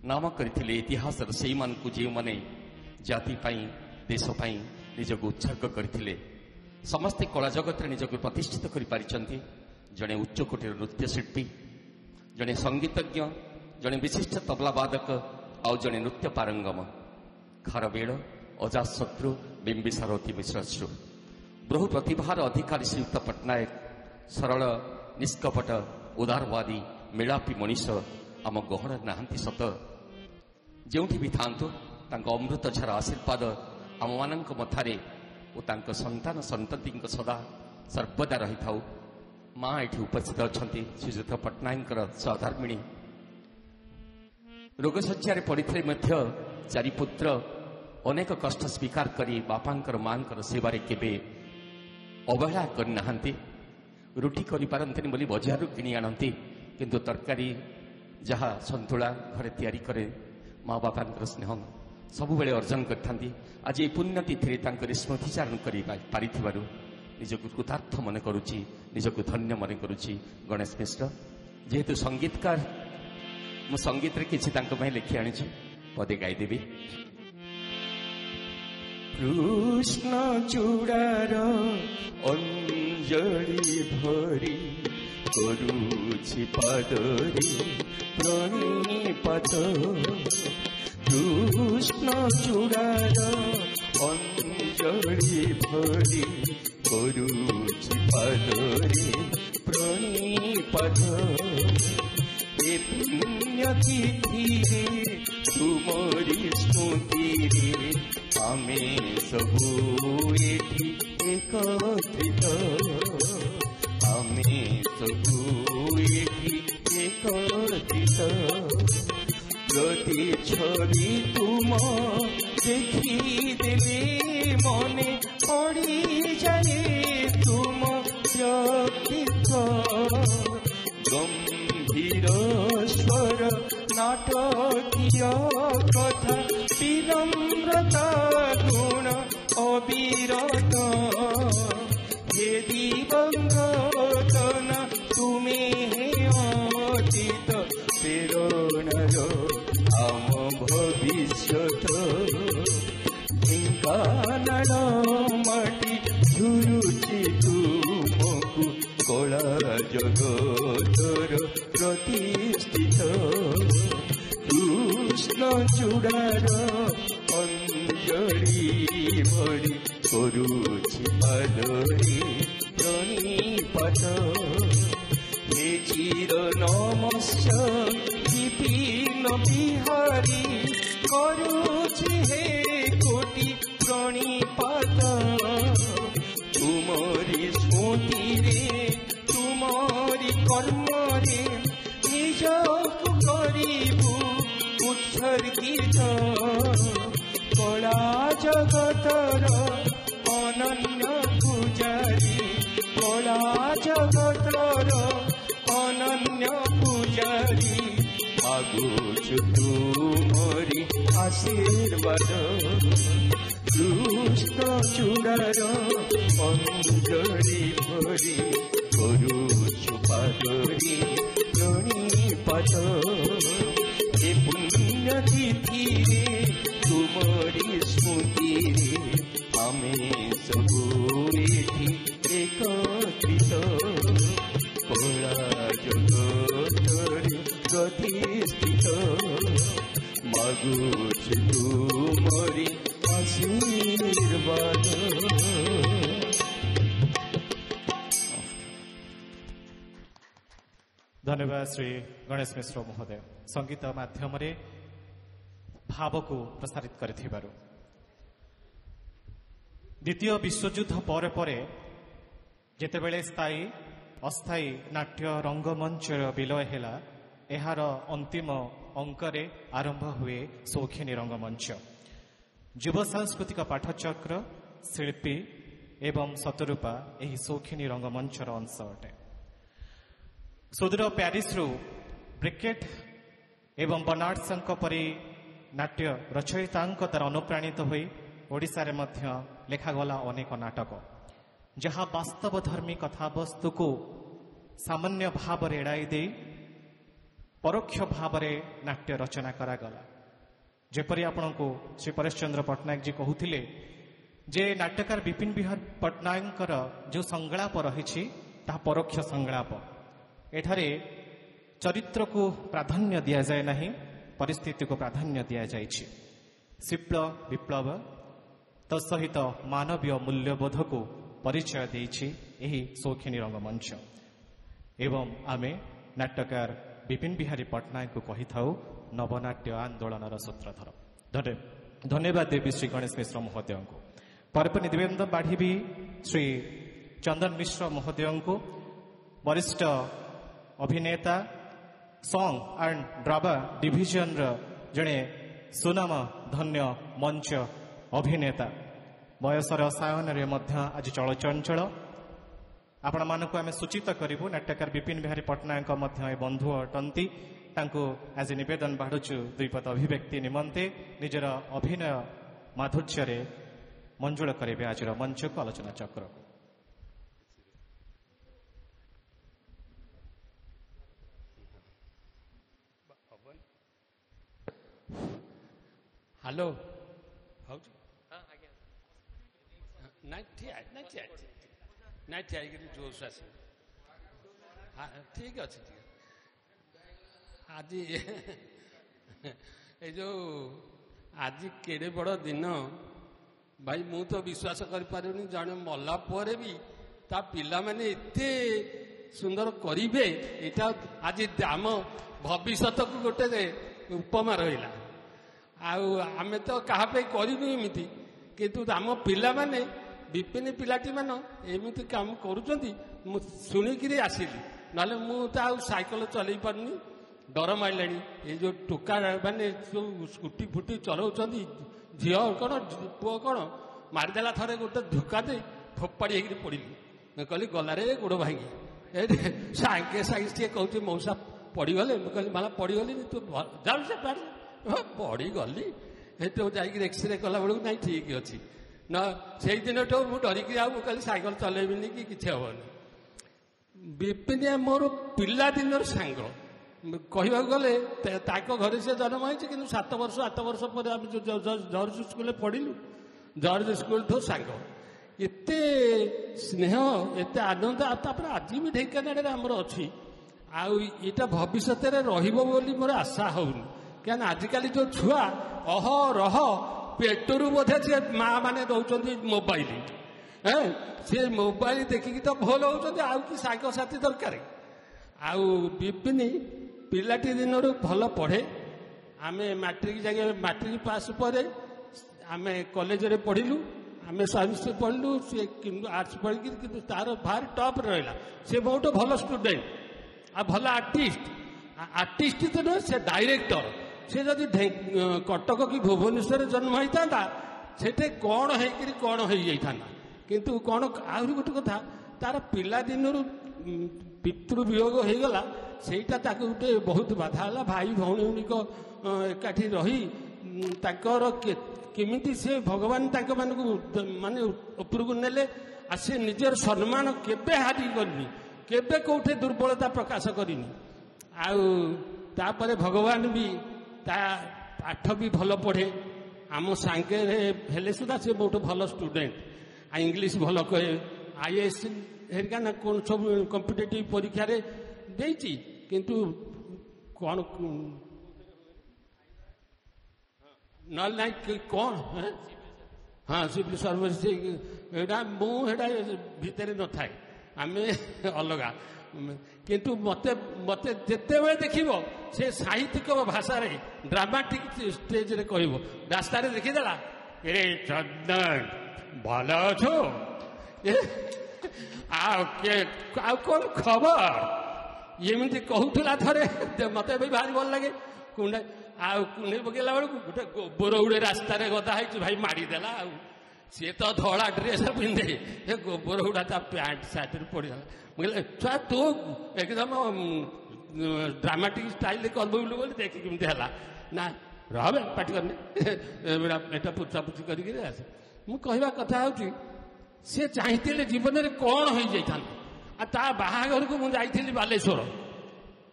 ନାମ କରିଥିଲେ ଇତିହାସର ସେଇମାନଙ୍କୁ ଯେଉଁମାନେ ଜାତି ପାଇଁ ଦେଶ ପାଇଁ ନିଜକୁ ଉତ୍ସର୍ଗ କରିଥିଲେ। ସମସ୍ତେ କଳା ଜଗତରେ ନିଜକୁ ପ୍ରତିଷ୍ଠିତ କରିପାରିଛନ୍ତି। ଜଣେ ଉଚ୍ଚକୋଟୀର ନୃତ୍ୟଶିଳ୍ପୀ, ଜଣେ ସଙ୍ଗୀତଜ୍ଞ, ଜଣେ ବିଶିଷ୍ଟ ତବଲାବାଦକ, ଆଉ ଜଣେ ନୃତ୍ୟ ପାରଙ୍ଗମ। ଖାରବେଳ, ଅଜାତଶତ୍ରୁ, ବିମ୍ବିସାର, ଅତି ମିଶ୍ରଶ୍ରୁ। ବହୁ ପ୍ରତିଭାର ଅଧିକାରୀ ଶ୍ରୀଯୁକ୍ତ ପଟ୍ଟନାୟକ ସରଳ, ନିଷ୍କପଟ, ଉଦାରବାଦୀ, ମେଳାପୀ ମଣିଷ ଆମ ଗହଣରେ ନାହାନ୍ତି ସତ। ଯେଉଁଠି ବି ଥାଆନ୍ତୁ ତାଙ୍କ ଅମୃତଝର ଆଶୀର୍ବାଦ ଆମମାନଙ୍କ ମଥାରେ ଓ ତାଙ୍କ ସନ୍ତାନ ସନ୍ତତିଙ୍କ ସଦା ସର୍ବଦା ରହିଥାଉ। ମା ଏଠି ଉପସ୍ଥିତ ଅଛନ୍ତି, ଶ୍ରୀଯୁକ୍ତ ପଟ୍ଟନାୟକଙ୍କର ସହଧର୍ମିଣୀ। ରୋଗଶଯ୍ୟାରେ ପଡ଼ିଥିଲେ ମଧ୍ୟ ଚାରି ପୁତ୍ର ଅନେକ କଷ୍ଟ ସ୍ୱୀକାର କରି ବାପାଙ୍କର ମାଙ୍କର ସେବାରେ କେବେ ଅବହେଳା କରିନାହାନ୍ତି। ରୁଟି କରିପାରନ୍ତିନି ବୋଲି ବଜାରରୁ କିଣି ଆଣନ୍ତି, କିନ୍ତୁ ତରକାରୀ ଯାହା ସନ୍ତୁଳା ଘରେ ତିଆରି କରେ ମା ବାପାଙ୍କର ସ୍ନେହ ସବୁବେଳେ ଅର୍ଜନ କରିଥାନ୍ତି। ଆଜି ଏହି ପୁଣ୍ୟ ତିଥିରେ ତାଙ୍କର ସ୍ମୃତିଚାରଣ କରି ପାରିଥିବାରୁ ନିଜକୁ କୃତାର୍ଥ ମନେ କରୁଛି, ନିଜକୁ ଧନ୍ୟ ମନେ କରୁଛି। ଗଣେଶ ମିଶ୍ର ଯେହେତୁ ସଙ୍ଗୀତକାର, ମୁଁ ସଙ୍ଗୀତରେ କିଛି ତାଙ୍କ ପାଇଁ ଲେଖି ଆଣିଛି, ପଦେ ଗାଇଦେବି। କୃଷ୍ଣ ଚୂଡ଼ାର ଅଞ୍ଜଳି ଭରି କରୁଛି ପାଦରେ ପ୍ରଣିପାତ। କୃଷ୍ଣ ଚୂଡ଼ାର ଅଞ୍ଜଳି ଭରି କରୁଛି ପାଦରେ ପ୍ରଣିପାତ। ଏ ପୁଣ୍ୟ ତିଥିରେ ତୁମରି ସ୍ମୃତିରେ ଆମେ ସବୁ ଏଠି ଏକତ୍ରିତ। ଆମେ ସବୁ ଏଠି ଏକତ୍ରିତ। ପ୍ରତି ଛବି ତୁମ ଦେଖିଦେଲେ ମନେ ପଡ଼ିଯାଏ ତୁମ ବ୍ୟକ୍ତିତ୍ୱ। ଗମ୍ଭୀର ସ୍ୱର ନାଟକୀୟ କଥା ବିନମ୍ରତା ଗୁଣ ଅବିରତ। হে দিবঙ্গতন তুমি হে অতীত প্রেরণার আম ভবিষ্যৎ। ঢেঙ্কানাଳ মাটি ঝুরুଛି ତୁମକୁ କଳା ଜଗତର ପ୍ରତିଷ୍ଠିତ। କୃଷ୍ଣ ଚୂଡ଼ାର ଅଞ୍ଜଳି ଭରି କରୁଛି ପାଦରେ ପ୍ରଣିପାତ। ହେ ଚିର ନମସ୍ୟ ବିପିନ ବିହାରୀ କରୁଛି ହେ କୋଟି ପ୍ରଣିପାତ। ତୁମରି ସ୍ମୃତିରେ ତୁମରି କର୍ମରେ ନିଜକୁ କରିବୁ ଉତ୍ସର୍ଗିତ। କଳା ଜଗତର ଅନନ୍ୟ ପୂଜାରୀ, କଳା ଜଗତର ଅନନ୍ୟ ପୂଜାରୀ ମାଗୁଛୁ ତୁମରି ଆଶୀର୍ବାଦ। କୃଷ୍ଣ ଚୂଡ଼ାର ଅଞ୍ଜଳି ଭରି କରୁଛୁ ପାଦରେ ପ୍ରଣିପାତ। ଏ ପୁଣ୍ୟ ତିଥିରେ ତୁମରି ସ୍ମୃତିରେ ଆମେ ସବୁ ଏଠି ଏକତ୍ରିତ। କଳା ଜଗତରେ ପ୍ରତିଷ୍ଠିତ ମାଗୁଛୁ ତୁମରି ଆଶୀର୍ବାଦ। ଧନ୍ୟବାଦ ଶ୍ରୀ ଗଣେଶ ମିଶ୍ର ମହୋଦୟ, ସଙ୍ଗୀତ ମାଧ୍ୟମରେ ଭାବକୁ ପ୍ରସାରିତ କରିଥିବାରୁ। ଦ୍ୱିତୀୟ ବିଶ୍ୱଯୁଦ୍ଧ ପରେ ପରେ ଯେତେବେଳେ ସ୍ଥାୟୀ ଅସ୍ଥାୟୀ ନାଟ୍ୟ ରଙ୍ଗମଞ୍ଚର ବିଲୟ ହେଲା, ଏହାର ଅନ୍ତିମ ଅଙ୍କରେ ଆରମ୍ଭ ହୁଏ ସୌଖିନୀ ରଙ୍ଗମଞ୍ଚ। ଯୁବ ସାଂସ୍କୃତିକ ପାଠଚକ୍ର, ଶିଳ୍ପୀ ଏବଂ ଶତରୂପା ଏହି ସୌଖିନୀ ରଙ୍ଗମଞ୍ଚର ଅଂଶ ଅଟେ। ସୁଦୂର ପ୍ୟାରିସରୁ ବ୍ରିକେଟ୍ ଏବଂ ବର୍ନାର୍ଡସଙ୍କ ପରି ନାଟ୍ୟ ରଚୟିତାଙ୍କ ଦ୍ୱାରା ଅନୁପ୍ରାଣିତ ହୋଇ ଓଡ଼ିଶାରେ ମଧ୍ୟ ଲେଖାଗଲା ଅନେକ ନାଟକ, ଯାହା ବାସ୍ତବଧର୍ମୀ କଥାବସ୍ତୁକୁ ସାମାନ୍ୟ ଭାବରେ ଏଡ଼ାଇ ଦେଇ ପରୋକ୍ଷ ଭାବରେ ନାଟ୍ୟ ରଚନା କରାଗଲା। ଯେପରି ଆପଣଙ୍କୁ ଶ୍ରୀ ପରେଶ ଚନ୍ଦ୍ର ପଟ୍ଟନାୟକ ଜୀ କହୁଥିଲେ ଯେ ନାଟ୍ୟକାର ବିପିନ ବିହାର ପଟ୍ଟନାୟକଙ୍କର ଯେଉଁ ସଂଳାପ ରହିଛି ତାହା ପରୋକ୍ଷ ସଂଳାପ। ଏଠାରେ ଚରିତ୍ରକୁ ପ୍ରାଧାନ୍ୟ ଦିଆଯାଏ ନାହିଁ, ପରିସ୍ଥିତିକୁ ପ୍ରାଧାନ୍ୟ ଦିଆଯାଇଛି। ଶିଳ୍ପ ବିପ୍ଳବ ତତ୍ସହିତ ମାନବୀୟ ମୂଲ୍ୟବୋଧକୁ ପରିଚୟ ଦେଇଛି ଏହି ସୌଖିନୀ ରଙ୍ଗମଞ୍ଚ। ଏବଂ ଆମେ ନାଟ୍ୟକାର ବିପିନ ବିହାରୀ ପଟ୍ଟନାୟକଙ୍କୁ କହିଥାଉ ନବନାଟ୍ୟ ଆନ୍ଦୋଳନର ସୂତ୍ରଧର। ଧନ୍ୟବାଦ ଦେବୀ ଶ୍ରୀ ଗଣେଶ ମିଶ୍ର ମହୋଦୟଙ୍କୁ। ପରେ ନିବେଦନ ବାଢ଼ିବି ଶ୍ରୀ ଚନ୍ଦନ ମିଶ୍ର ମହୋଦୟଙ୍କୁ, ବରିଷ୍ଠ ଅଭିନେତା ସଙ୍ଗ ଆଣ୍ଡ ଡ୍ରାମା ଡିଭିଜନର ଜଣେ ସୁନାମ ଧନ୍ୟ ମଞ୍ଚ ଅଭିନେତା, ବୟସର ସାୟନରେ ମଧ୍ୟ ଆଜି ଚଳଚଞ୍ଚଳ। ଆପଣମାନଙ୍କୁ ଆମେ ସୂଚିତ କରିବୁ ନାଟ୍ୟକାର ବିପିନ ବିହାରୀ ପଟ୍ଟନାୟକ ମଧ୍ୟ ଏ ବନ୍ଧୁ ଅଟନ୍ତି। ତାଙ୍କୁ ଆଜି ନିବେଦନ ବାଢ଼ୁଛୁ ଦୁଇପଦ ଅଭିବ୍ୟକ୍ତି ନିମନ୍ତେ ନିଜର ଅଭିନୟ ମାଧୁର୍ଯ୍ୟରେ ମଞ୍ଜୁଳ କରିବେ ଆଜିର ମଞ୍ଚକୁ, ଆଲୋଚନା ଚକ୍ରକୁ। ହ୍ୟାଲୋ, ହଉଛି ନାଇଁ ଠିଆ ହେଇକିରି ଜୋସ୍ ଆସ। ଠିକ ଅଛି ଟିକେ। ଆଜି ଏଇ ଯୋଉ ଆଜି କେଡ଼େ ବଡ଼ ଦିନ ଭାଇ, ମୁଁ ତ ବିଶ୍ୱାସ କରିପାରୁନି ଜଣେ ମଲା ପରେ ବି ତା ପିଲାମାନେ ଏତେ ସୁନ୍ଦର କରିବେ। ଏଇଟା ଆଜି ଆମ ଭବିଷ୍ୟତକୁ ଗୋଟେ ଉପମା ରହିଲା। ଆଉ ଆମେ ତ କାହା ପାଇଁ କରିନୁ ଏମିତି, କିନ୍ତୁ ଆମ ପିଲାମାନେ ବିପିନ ପିଲାଟି ମାନେ ଏମିତି କାମ କରୁଛନ୍ତି। ମୁଁ ଶୁଣିକିରି ଆସିଲି, ନହେଲେ ମୁଁ ତ ଆଉ ସାଇକେଲ ଚଲେଇ ପାରୁନି, ଡର ମାରିଲାଣି। ଏଇ ଯୋଉ ଟୋକା ମାନେ ସବୁ ସ୍କୁଟି ଫୁଟି ଚଲାଉଛନ୍ତି, ଝିଅ କ'ଣ ପୁଅ କ'ଣ ମାରିଦେଲା ଥରେ ଗୋଟେ ଧୋକା ଦେଇ ଫୋପାଡ଼ି ହେଇକିରି ପଡ଼ିଲି। ମୁଁ କହିଲି ଗଲାରେ ଗୋଡ଼ ଭାଙ୍ଗି। ସାଙ୍ଗେ ସାଙ୍ଗେ ସିଏ କହୁଛି ମଉସା ପଡ଼ିଗଲେ। ମୁଁ କହିଲି ମାଲା ପଡ଼ିଗଲିନି, ତୁ ଯାଉ ସେ ପଡ଼ିଗଲି। ସେଠୁ ଯାଇକି ଏକ୍ସରେ କଲା ବେଳକୁ ନାଇଁ ଠିକ ଅଛି ନା। ସେଇଦିନଠୁ ମୁଁ ଡରିକି ଆଉ ମୁଁ କହିଲି ସାଇକେଲ ଚଲେଇବିନି କି କିଛି ହବନି। ବିପିନ ମୋର ପିଲାଦିନର ସାଙ୍ଗ କହିବାକୁ ଗଲେ। ତାଙ୍କ ଘରେ ସେ ଜନ୍ମ ହେଇଛି, କିନ୍ତୁ 7 ବର୍ଷ 8 ବର୍ଷ ପରେ ଆମେ ଜର୍ଜ ସ୍କୁଲରେ ପଢ଼ିଲୁ। ଜର୍ଜ ସ୍କୁଲଠୁ ସାଙ୍ଗ, ଏତେ ସ୍ନେହ, ଏତେ ଆନନ୍ଦ। ଆଉ ତାପରେ ଆଜି ବି ଢେଙ୍କାନାଳରେ ଆମର ଅଛି। ଆଉ ଏଇଟା ଭବିଷ୍ୟତରେ ରହିବ ବୋଲି ମୋର ଆଶା ହଉନି। କାରଣ ଆଜିକାଲି ଯୋଉ ଛୁଆ ଅହରହ ପେଟରୁ ବୋଧେ ସେ ମା ମାନେ ଦଉଛନ୍ତି ମୋବାଇଲ। ସେ ମୋବାଇଲ ଦେଖିକି ତ ଭଲ ହଉଛନ୍ତି, ଆଉ କି ସାଙ୍ଗସାଥି ଦରକାର। ଆଉ ବିପିନ ପିଲାଟି ଦିନରୁ ଭଲ ପଢ଼େ। ଆମେ ମାଟ୍ରିକ ପାସ୍ ପରେ ଆମେ କଲେଜରେ ପଢ଼ିଲୁ। ଆମେ ସାଇନ୍ସ ପଢ଼ିଲୁ, ସେ ଆର୍ଟ୍ସ ପଢ଼ିକି କିନ୍ତୁ ତାର ଭାରି ଟପ୍ରେ ରହିଲା। ସେ ବହୁତ ଭଲ ଷ୍ଟୁଡେଣ୍ଟ ଆଉ ଭଲ ଆର୍ଟିଷ୍ଟ ତ ନୁହେଁ, ସେ ଡାଇରେକ୍ଟର। ସେ ଯଦି କଟକ କି ଭୁବନେଶ୍ୱରରେ ଜନ୍ମ ହେଇଥାନ୍ତା, ସେଠି କ'ଣ ହେଇକିରି କ'ଣ ହେଇଯାଇଥାନ୍ତା। କିନ୍ତୁ କ'ଣ ଆହୁରି ଗୋଟେ କଥା, ତାର ପିଲାଦିନରୁ ପିତୃ ବିୟୋଗ ହେଇଗଲା। ସେଇଟା ତାକୁ ଗୋଟେ ବହୁତ ବାଧା ହେଲା। ଭାଇ ଭଉଣୀଙ୍କ ଏକାଠି ରହି ତାଙ୍କର କେମିତି ସେ ଭଗବାନ ତାଙ୍କ ମାନଙ୍କୁ ମାନେ ଉପରକୁ ନେଲେ। ଆଉ ସେ ନିଜର ସମ୍ମାନ କେବେ ହାରି କରିନି, କେବେ କୋଉଠି ଦୁର୍ବଳତା ପ୍ରକାଶ କରିନି। ଆଉ ତାପରେ ଭଗବାନ ବି ତା ପାଠ ବି ଭଲ ପଢ଼େ। ଆମ ସାଙ୍ଗରେ ହେଲେ ସୁଦ୍ଧା ସେ ବହୁତ ଭଲ ଷ୍ଟୁଡେଣ୍ଟ। ଆଉ ଇଂଲିଶ ଭଲ କହେ। IAS ହେରିକା ନା କ'ଣ ସବୁ କମ୍ପିଟେଟିଭ ପରୀକ୍ଷାରେ ଦେଇଛି, କିନ୍ତୁ କ'ଣ ନହେଲେ ନାଇଁ କ'ଣ ହଁ ସିଭିଲ ସର୍ଭିସ। ଏଇଟା ମୁଁ ଏଇଟା ଭିତରେ ନଥାଏ, ଆମେ ଅଲଗା। କିନ୍ତୁ ମତେ ଯେତେବେଳେ ଦେଖିବ ସେ ସାହିତ୍ୟିକ ଭାଷାରେ ଡ୍ରାମାଟିକ ଷ୍ଟେଜରେ କହିବ। ରାସ୍ତାରେ ଦେଖିଦେଲା, ଏ ଚନ୍ଦନ ଭଲ ଅଛୁ, ଆଉ କ'ଣ ଖବର, ଏମିତି କହୁଥିଲା ଥରେ। ମତେ ବି ଭାରି ଭଲ ଲାଗେ। ଆଉ କୁଣ୍ଡେଇ ପକେଇଲା ବେଳକୁ ଗୋଟେ ଗୋବର ଗୁଡେ ରାସ୍ତାରେ ଗଦା ହେଇଛି, ଭାଇ ମାଡ଼ିଦେଲା। ଆଉ ସିଏ ତ ଧଳା ଡ୍ରେସ ପିନ୍ଧେ, ସେ ଗୋବର ଗୁଡା ତା ପ୍ୟାଣ୍ଟ ସାର୍ଟରେ ପଡ଼ିଗଲା। ମୁଁ କହିଲି ଛୁଆ ତୁ ଏକଦମ ଡ୍ରାମାଟିକ ଷ୍ଟାଇଲରେ କରିବୁ ବୋଲି ଦେଖି କେମିତି ହେଲା ନା। ରହବେ ପାଟି କରିନି, ଏଟା ପୁଛାପୁଛି କରିକିରି ଆସେ। ମୁଁ କହିବା କଥା ହଉଛି, ସେ ଚାହିଁଥିଲେ ଜୀବନରେ କ'ଣ ହେଇଯାଇଥାନ୍ତା। ଆଉ ତା ବାହାଘରକୁ ମୁଁ ଯାଇଥିଲି ବାଲେଶ୍ୱର।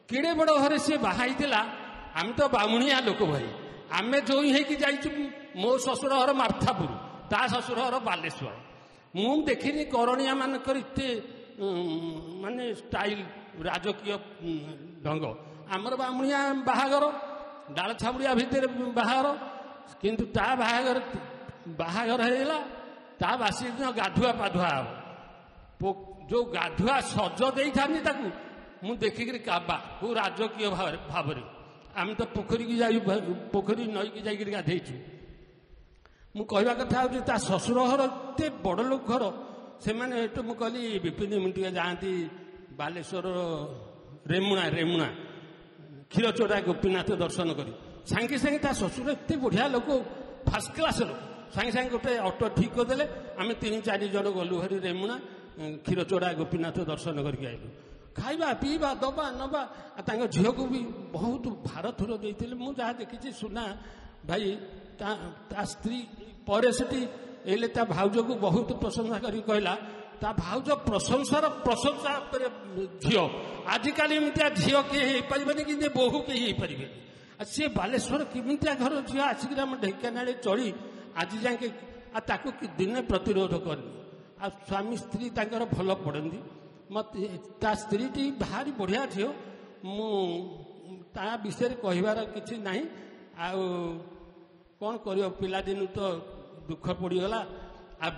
କେଡ଼େ ବଡ଼ ଘରେ ସେ ବାହା ହେଇଥିଲା। ଆମେ ତ ବାମୁଣିଆ ଲୋକ ଭାଇ, ଆମେ ଜୋଇଁ ହେଇକି ଯାଇଛୁ। ମୋ ଶ୍ୱଶୁର ଘର ମାର୍ଥାପୁର, ତା ଶ୍ୱଶୁର ଘର ବାଲେଶ୍ୱର। ମୁଁ ଦେଖିନି କରଣିଆ ମାନଙ୍କର ଏତେ ମାନେ ଷ୍ଟାଇଲ, ରାଜକୀୟ ଢଙ୍ଗ। ଆମର ବାମୁଣିଆ ବାହାଘର, ଡାଳ ଛାବୁଡ଼ିଆ ଭିତରେ ବାହାଘର। କିନ୍ତୁ ତା ବାହାଘର ହେଇଗଲା, ତା ବାସି ଦିନ ଗାଧୁଆ ପାଧୁଆ ହବ। ଯୋଉ ଗାଧୁଆ ସଜ ଦେଇଥାନ୍ତି ତାକୁ ମୁଁ ଦେଖିକିରି କାବା, କୋଉ ରାଜକୀୟ ଭାବରେ। ଆମେ ତ ପୋଖରୀ ନଈକି ଯାଇକିରି ଗାଧେଇଛୁ। ମୁଁ କହିବା କଥା ହଉଛି ତା ଶ୍ୱଶୁର ଘର ଏତେ ବଡ଼ ଲୋକ ଘର। ସେମାନେ ଏଠୁ ମୁଁ କହିଲି ବିପିନ ଟିକେ ଯାଆନ୍ତି ବାଲେଶ୍ୱର ରେମୁଣା କ୍ଷୀରଚୋରା ଗୋପୀନାଥ ଦର୍ଶନ କରି। ସାଙ୍ଗେ ସାଙ୍ଗେ ତା ଶ୍ୱଶୁର ଏତେ ବଢ଼ିଆ ଲୋକ, ଫାର୍ଷ୍ଟ କ୍ଲାସ୍ ଲୋକ। ସାଙ୍ଗେ ସାଙ୍ଗେ ଗୋଟେ ଅଟୋ ଠିକ୍ କରିଦେଲେ। ଆମେ 3-4 ଜଣ ଗଲୁ ହରି ରେମୁଣା କ୍ଷୀରଚୋରା ଗୋପୀନାଥ ଦର୍ଶନ କରିକି ଆଇଲୁ। ଖାଇବା ପିଇବା ଦବା ନବା, ତାଙ୍କ ଝିଅକୁ ବି ବହୁତ ଭାର ଥୁର ଦେଇଥିଲେ। ମୁଁ ଯାହା ଦେଖିଛି ସୁନା ଭାଇ, ତା ସ୍ତ୍ରୀ ପରେ ସେଠି ଏଇଲେ ତା ଭାଉଜକୁ ବହୁତ ପ୍ରଶଂସା କରି କହିଲା। ତା ଭାଉଜ ପ୍ରଶଂସା ଉପରେ ଝିଅ। ଆଜିକାଲି ଏମିତିଆ ଝିଅ କେହି ହେଇପାରିବେନି, କିନ୍ତୁ ବୋହୂ କେହି ହେଇପାରିବେନି। ଆଉ ସିଏ ବାଲେଶ୍ୱର କେମିତିଆ ଘର ଝିଅ ଆସିକିରି ଆମ ଢେଙ୍କାନାଳରେ ଚଳି ଆଜି ଯାକେ ତାକୁ ଦିନେ ପ୍ରତିରୋଧ କରିନି। ଆଉ ସ୍ୱାମୀ ସ୍ତ୍ରୀ ତାଙ୍କର ଭଲ ପଡ଼ନ୍ତି। ମତେ ତା ସ୍ତ୍ରୀଟି ଭାରି ବଢ଼ିଆ ଝିଅ। ମୁଁ ତା ବିଷୟରେ କହିବାର କିଛି ନାହିଁ। ଆଉ କ'ଣ କରିବ, ପିଲାଦିନୁ ତ ଦୁଃଖ ପଡ଼ିଗଲା। ଆଉ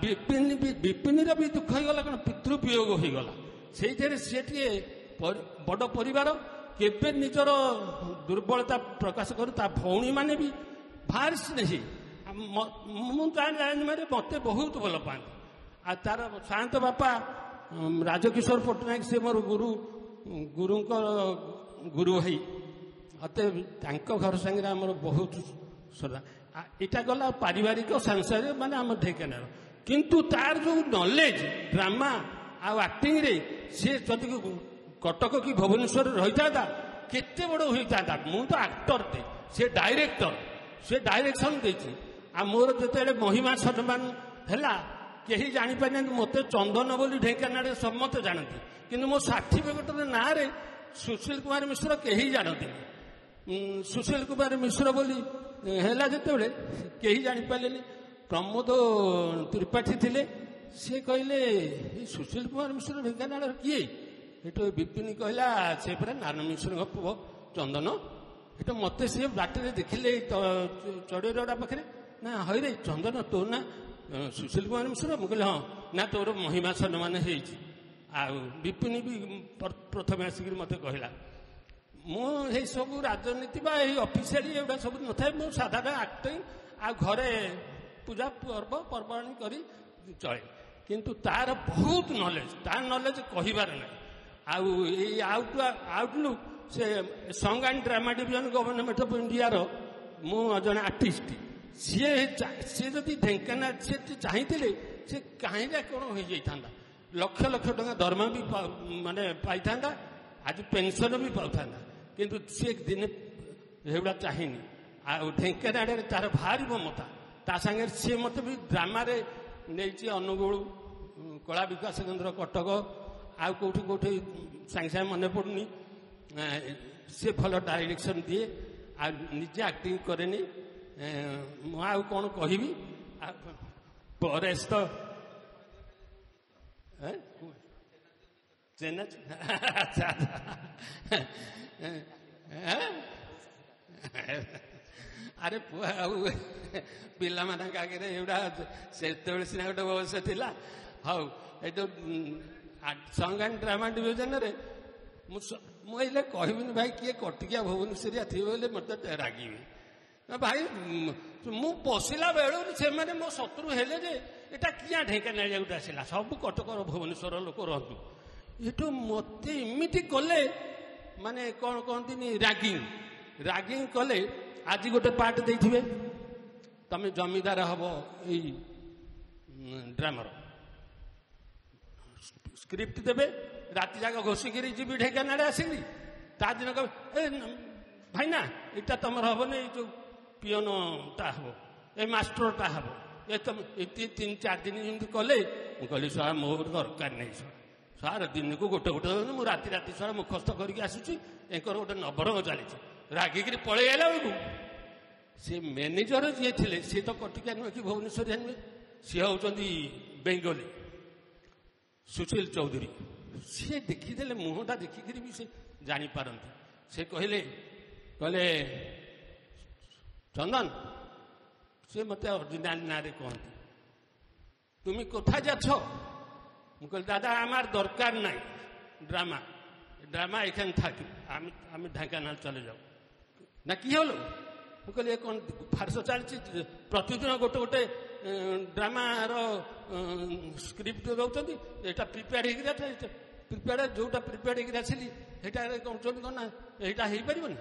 ବିପିନର ବି ଦୁଃଖ ହେଇଗଲା। କ'ଣ ପିତୃବିୟୋଗ ହେଇଗଲା। ସେଇଥିରେ ସିଏ ଟିକେ ବଡ଼ ପରିବାର, କେବେ ନିଜର ଦୁର୍ବଳତା ପ୍ରକାଶ କରୁ। ତା ଭଉଣୀମାନେ ବି ଭାରି ସ୍ନେହୀ। ମୁଁ ଜାଣି ମୋତେ ବହୁତ ଭଲ ପାଆନ୍ତି। ଆଉ ତାର ସାଆନ୍ତ ବାପା ରାଜକିଶୋର ପଟ୍ଟନାୟକ, ସେ ମୋର ଗୁରୁଙ୍କ ଗୁରୁ ଭାଇ। ମତେ ତାଙ୍କ ଘର ସାଙ୍ଗରେ ଆମର ବହୁତ ଶ୍ରଦ୍ଧା। ଏଇଟା ଗଲା ପାରିବାରିକ ସାଂସାରିକ, ମାନେ ଆମ ଢେଙ୍କାନାଳ। କିନ୍ତୁ ତାର ଯୋଉ ନଲେଜ ଡ୍ରାମା ଆଉ ଆକ୍ଟିଂରେ, ସେ ଯଦି କଟକ କି ଭୁବନେଶ୍ୱରରେ ରହିଥାନ୍ତା କେତେ ବଡ଼ ହୋଇଥାନ୍ତା। ମୁଁ ତ ଆକ୍ଟରଟେ, ସେ ଡାଇରେକ୍ଟର, ସେ ଡାଇରେକ୍ସନ ଦେଇଛି। ଆଉ ମୋର ଯେତେବେଳେ ମହିମା ସମ୍ମାନ ହେଲା, କେହି ଜାଣିପାରିନାହାନ୍ତି। ମୋତେ ଚନ୍ଦନ ବୋଲି ଢେଙ୍କାନାଳରେ ସମସ୍ତେ ଜାଣନ୍ତି, କିନ୍ତୁ ମୋ ସାର୍ଟିଫିକେଟର ନାଁରେ ସୁଶୀଲ କୁମାର ମିଶ୍ର କେହି ଜାଣନ୍ତିନି। ସୁଶୀଲ କୁମାର ମିଶ୍ର ବୋଲି ହେଲା ଯେତେବେଳେ କେହି ଜାଣିପାରିଲେନି। ପ୍ରମୋଦ ତ୍ରିପାଠୀ ଥିଲେ, ସିଏ କହିଲେ ଏଇ ସୁଶୀଲ କୁମାର ମିଶ୍ର ଢେଙ୍କାନାଳର କିଏ? ଏଠୁ ବିପିନ କହିଲା ସେ ପୁରା ନାରାୟଣ ମିଶ୍ରଙ୍କ ପୁଅ ଚନ୍ଦନ। ଏଠୁ ମୋତେ ସିଏ ବାଟରେ ଦେଖିଲେ ଚଢ଼େଇରଡ଼ା ପାଖରେ, ନା ହଇରେ ଚନ୍ଦନ ତୋ ନା ସୁଶୀଲ କୁମାର ମିଶ୍ର? ମୁଁ କହିଲି ହଁ। ନା ତୋର ମହିମା ସମ୍ମାନ ହେଇଛି। ଆଉ ବିପିନ ବି ପ୍ରଥମେ ଆସିକିରି ମୋତେ କହିଲା। ମୁଁ ଏଇ ସବୁ ରାଜନୀତି ବା ଏଇ ଅଫିସିଆଲି ଏଗୁଡ଼ା ସବୁ ନଥାଏ। ମୁଁ ସାଧାରଣ ଆକ୍ଟିଂ ଆଉ ଘରେ ପୂଜା ପର୍ବାଣୀ କରି ଚଳେ। କିନ୍ତୁ ତାର ବହୁତ ନଲେଜ, ତା ନଲେଜ କହିବାର ନାହିଁ। ଆଉ ଏଇ ଆଉଟଲୁକ୍, ସେ song and drama division government of ଇଣ୍ଡିଆର ମୁଁ ଜଣେ ଆର୍ଟିଷ୍ଟ। ସିଏ ଯଦି ଢେଙ୍କାନାଳ ସେ ଚାହିଁଥିଲେ, ସେ କାହିଁରେ କ'ଣ ହେଇଯାଇଥାନ୍ତା। ଲକ୍ଷ ଲକ୍ଷ ଟଙ୍କା ଦରମା ବି ମାନେ ପାଇଥାନ୍ତା, ଆଜି ପେନସନ ବି ପାଉଥାନ୍ତା। କିନ୍ତୁ ସିଏ ଦିନେ ଏଗୁଡ଼ା ଚାହିଁନି। ଆଉ ଢେଙ୍କାନାଳରେ ତାର ଭାରି ମମତା। ତା ସାଙ୍ଗରେ ସିଏ ମୋତେ ବି ଡ୍ରାମାରେ ନେଇଛି ଅନୁଗୁଳ, କଳା ବିକାଶ କେନ୍ଦ୍ର କଟକ, ଆଉ କୋଉଠି ସାଙ୍ଗେ ସାଙ୍ଗେ ମନେ ପଡ଼ୁନି। ସେ ଭଲ ଡାଇରେକ୍ସନ ଦିଏ, ଆଉ ନିଜେ ଆକ୍ଟିଂ କରେନି। ମୁଁ ଆଉ କ'ଣ କହିବି। ପରେଶ ତ ଆରେ ପୁଅ, ଆଉ ପିଲାମାନଙ୍କ ଆଗରେ ଏଗୁଡ଼ା ସେତେବେଳେ ସିନା ଗୋଟେ ବୟସ ଥିଲା। ହଉ, ଏ ଯୋଉ ସଙ୍ଗ ଆଣ୍ଡ ଡ୍ରାମା ଡିଭିଜନରେ ମୁଁ ଏଇଲେ କହିବିନି ଭାଇ, କିଏ କଟିକିଆ ଭୁବନେଶ୍ୱରିଆ ଥିବ ବୋଲେ ମୋତେ ରାଗିବି। ଭାଇ ମୁଁ ପଶିଲା ବେଳୁ ସେମାନେ ମୋ ଶତ୍ରୁ ହେଲେ ଯେ ଏଟା କିଆ ଢେଙ୍କାନାଳ ଗୋଟେ ଆସିଲା, ସବୁ କଟକ ଭୁବନେଶ୍ୱର ଲୋକ ରହନ୍ତୁ। ଏଠୁ ମୋତେ ଏମିତି କଲେ, ମାନେ କ'ଣ କହନ୍ତିନି ରାଗିଂ କଲେ। ଆଜି ଗୋଟେ ପାର୍ଟ ଦେଇଥିବେ, ତମେ ଜମିଦାର ହବ ଏଇ ଡ୍ରାମାର ସ୍କ୍ରିପ୍ଟ ଦେବେ। ରାତି ଯାକ ଘୋଷିକିରି ଯିବି ଢେଙ୍କାନାଳ ଆସିକିରି, ତା ଦିନ କହିବେ ଏ ଭାଇନା ଏଇଟା ତମର ହବନି, ଏଇ ଯୋଉ ପିଅନଟା ହବ, ଏ ମାଷ୍ଟରଟା ହବ। ଏ ତମେ ଏତେ 3-4 ଦିନ ଯେମିତି କଲେ, ମୁଁ କହିଲି ସାର୍ ମୋର ଦରକାର ନାହିଁ ସାର୍, ସାର୍ ଦିନକୁ ଗୋଟେ ଗୋଟେ ମୁଁ ରାତି ରାତି ସାରା ମୁଖସ୍ଥ କରିକି ଆସୁଛି ଏଙ୍କର ଗୋଟେ ନବରଙ୍ଗ ଚାଲିଛି ରାଗିକିରି ପଳେଇ ଆଇଲା ବେଳକୁ ସେ ମ୍ୟାନେଜର ଯିଏ ଥିଲେ ସିଏ ତ କଟିକିଆ ନୁହେଁ କି ଭୁବନେଶ୍ୱରିଆ ନୁହେଁ, ସିଏ ହେଉଛନ୍ତି ବେଙ୍ଗଲୀ ସୁଶୀଲ ଚୌଧୁରୀ। ସିଏ ଦେଖିଦେଲେ ମୁହଁଟା ଦେଖିକିରି ବି ସେ ଜାଣିପାରନ୍ତି। ସେ କହିଲେ ଚନ୍ଦନ, ସେ ମୋତେ ଅରିଜିନାଲ ନାଁରେ କହନ୍ତି, তুমি কোথায় যাচ্ছ? ମୁଁ କହିଲି ଦାଦା আমার দরকার নাই ড্রামা, ড্রামা এখানে থাকি, আমি ঢেঙ্কানাল চলে যাও। না কি হলো? ମୁଁ କହିଲି ଏ କ'ଣ ফার্স ଚାଲିଛି, ପ୍ରତିଦିନ ଗୋଟେ ଗୋଟେ ଡ୍ରାମାର ସ୍କ୍ରିପ୍ଟ ଦେଉଛନ୍ତି, ଏଇଟା ପ୍ରିପେୟାର ହେଇକି ପ୍ରିପେୟାର ଯୋଉଟା ପ୍ରିପେୟାର ହେଇକି ଆସିଲି ସେଇଟା କରୁଛନ୍ତି କ'ଣ ନା ଏଇଟା ହେଇପାରିବନି,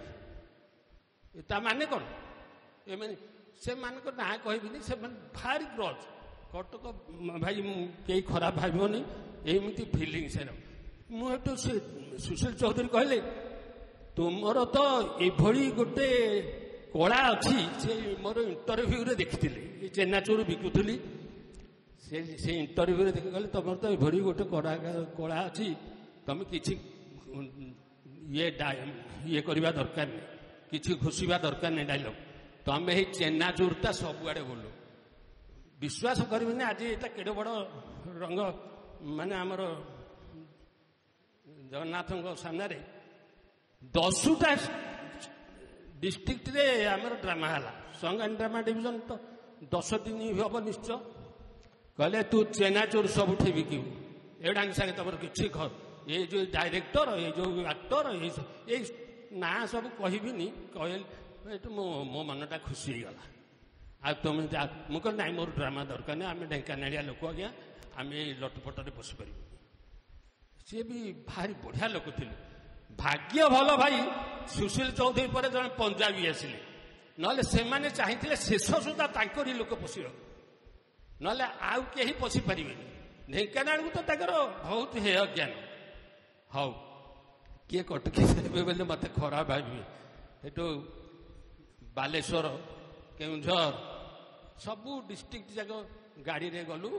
ତା ମାନେ କ'ଣ? ଏମାନେ ସେମାନଙ୍କ ନାଁ କହିବିନି, ସେମାନେ ଭାରି ଗ୍ରଜ। କଟକ ଭାଇ କେହି ଖରାପ ଭାବିବନି, ଏମିତି ଫିଲିଂ ସେର। ମୁଁ ଏଠୁ ସେ ସୁଶୀଲ ଚୌଧୁରୀ କହିଲେ ତୁମର ତ ଏଭଳି ଗୋଟେ କଳା ଅଛି, ସେ ମୋର ଇଣ୍ଟରଭ୍ୟୁରେ ଦେଖିଥିଲେ, ଏ ଚେନାଚୁର ବିକୁଥିଲି, ସେ ଇଣ୍ଟରଭ୍ୟୁରେ ଦେଖି କହିଲେ ତମର ତ ଏଭଳି ଗୋଟେ କଳା ଅଛି, ତମେ କିଛି ଇଏ କରିବା ଦରକାର ନାହିଁ, କିଛି ଘୋଷିବା ଦରକାର ନାହିଁ ଡାଇଲଗ, ତମେ ଏଇ ଚେନାଚୁରଟା ସବୁଆଡ଼େ ବୋଲ। ବିଶ୍ୱାସ କରିବେନି ଆଜି ଏଇଟା କେଡ଼େ ବଡ଼ ରଙ୍ଗ, ମାନେ ଆମର ଜଗନ୍ନାଥଙ୍କ ସାମ୍ନାରେ 10ଟା ଡିଷ୍ଟ୍ରିକ୍ଟରେ ଆମର ଡ୍ରାମା ହେଲା, ସଙ୍ଗ ଆଣ୍ଡ ଡ୍ରାମା ଡିଭିଜନ ତ 10 ଦିନ ହବ ନିଶ୍ଚୟ। କହିଲେ ତୁ ଚେନାଚୁର ସବୁଠି ବିକିବୁ, ଏଗୁଡ଼ାଙ୍କ ସାଙ୍ଗେ ତମର କିଛି ଏଇ ଯୋଉ ଡାଇରେକ୍ଟର, ଏଇ ଯୋଉ ଆକ୍ଟର, ଏଇ ନାଁ ସବୁ କହିବିନି। କହିଲେ ଏଠୁ ମୋ ମନଟା ଖୁସି ହେଇଗଲା। ଆଉ ତମେ ମୁଁ କହିଲି ନାଇଁ ମୋର ଡ୍ରାମା ଦରକାର ନାହିଁ, ଆମେ ଢେଙ୍କାନାଳିଆ ଲୋକ ଆଜ୍ଞା, ଆମେ ଏଇ ଲଟପଟରେ ବସିପାରିବୁ। ସିଏ ବି ଭାରି ବଢ଼ିଆ ଲୋକ ଥିଲେ। ଭାଗ୍ୟ ଭଲ ଭାଇ ସୁଶୀଲ ଚୌଧୁରୀ ପରେ ଜଣେ ପଞ୍ଜାବୀ ଆସିଲେ, ନହେଲେ ସେମାନେ ଚାହିଁଥିଲେ ଶେଷ ସୁଦ୍ଧା ତାଙ୍କରି ଲୋକ ପଶିବାକୁ, ନହେଲେ ଆଉ କେହି ପଶି ପାରିବେନି। ଢେଙ୍କାନାଳକୁ ତ ତାଙ୍କର ବହୁତ ହେୟ ଜ୍ଞାନ। ହଉ କିଏ କଟକି ଦେବେ ବୋଲି ମୋତେ ଖରାପ ଭାବିବେ। ଏଠୁ ବାଲେଶ୍ୱର, କେଉଁଝର ସବୁ ଡିଷ୍ଟ୍ରିକ୍ଟ ଯାକ ଗାଡ଼ିରେ ଗଲୁ,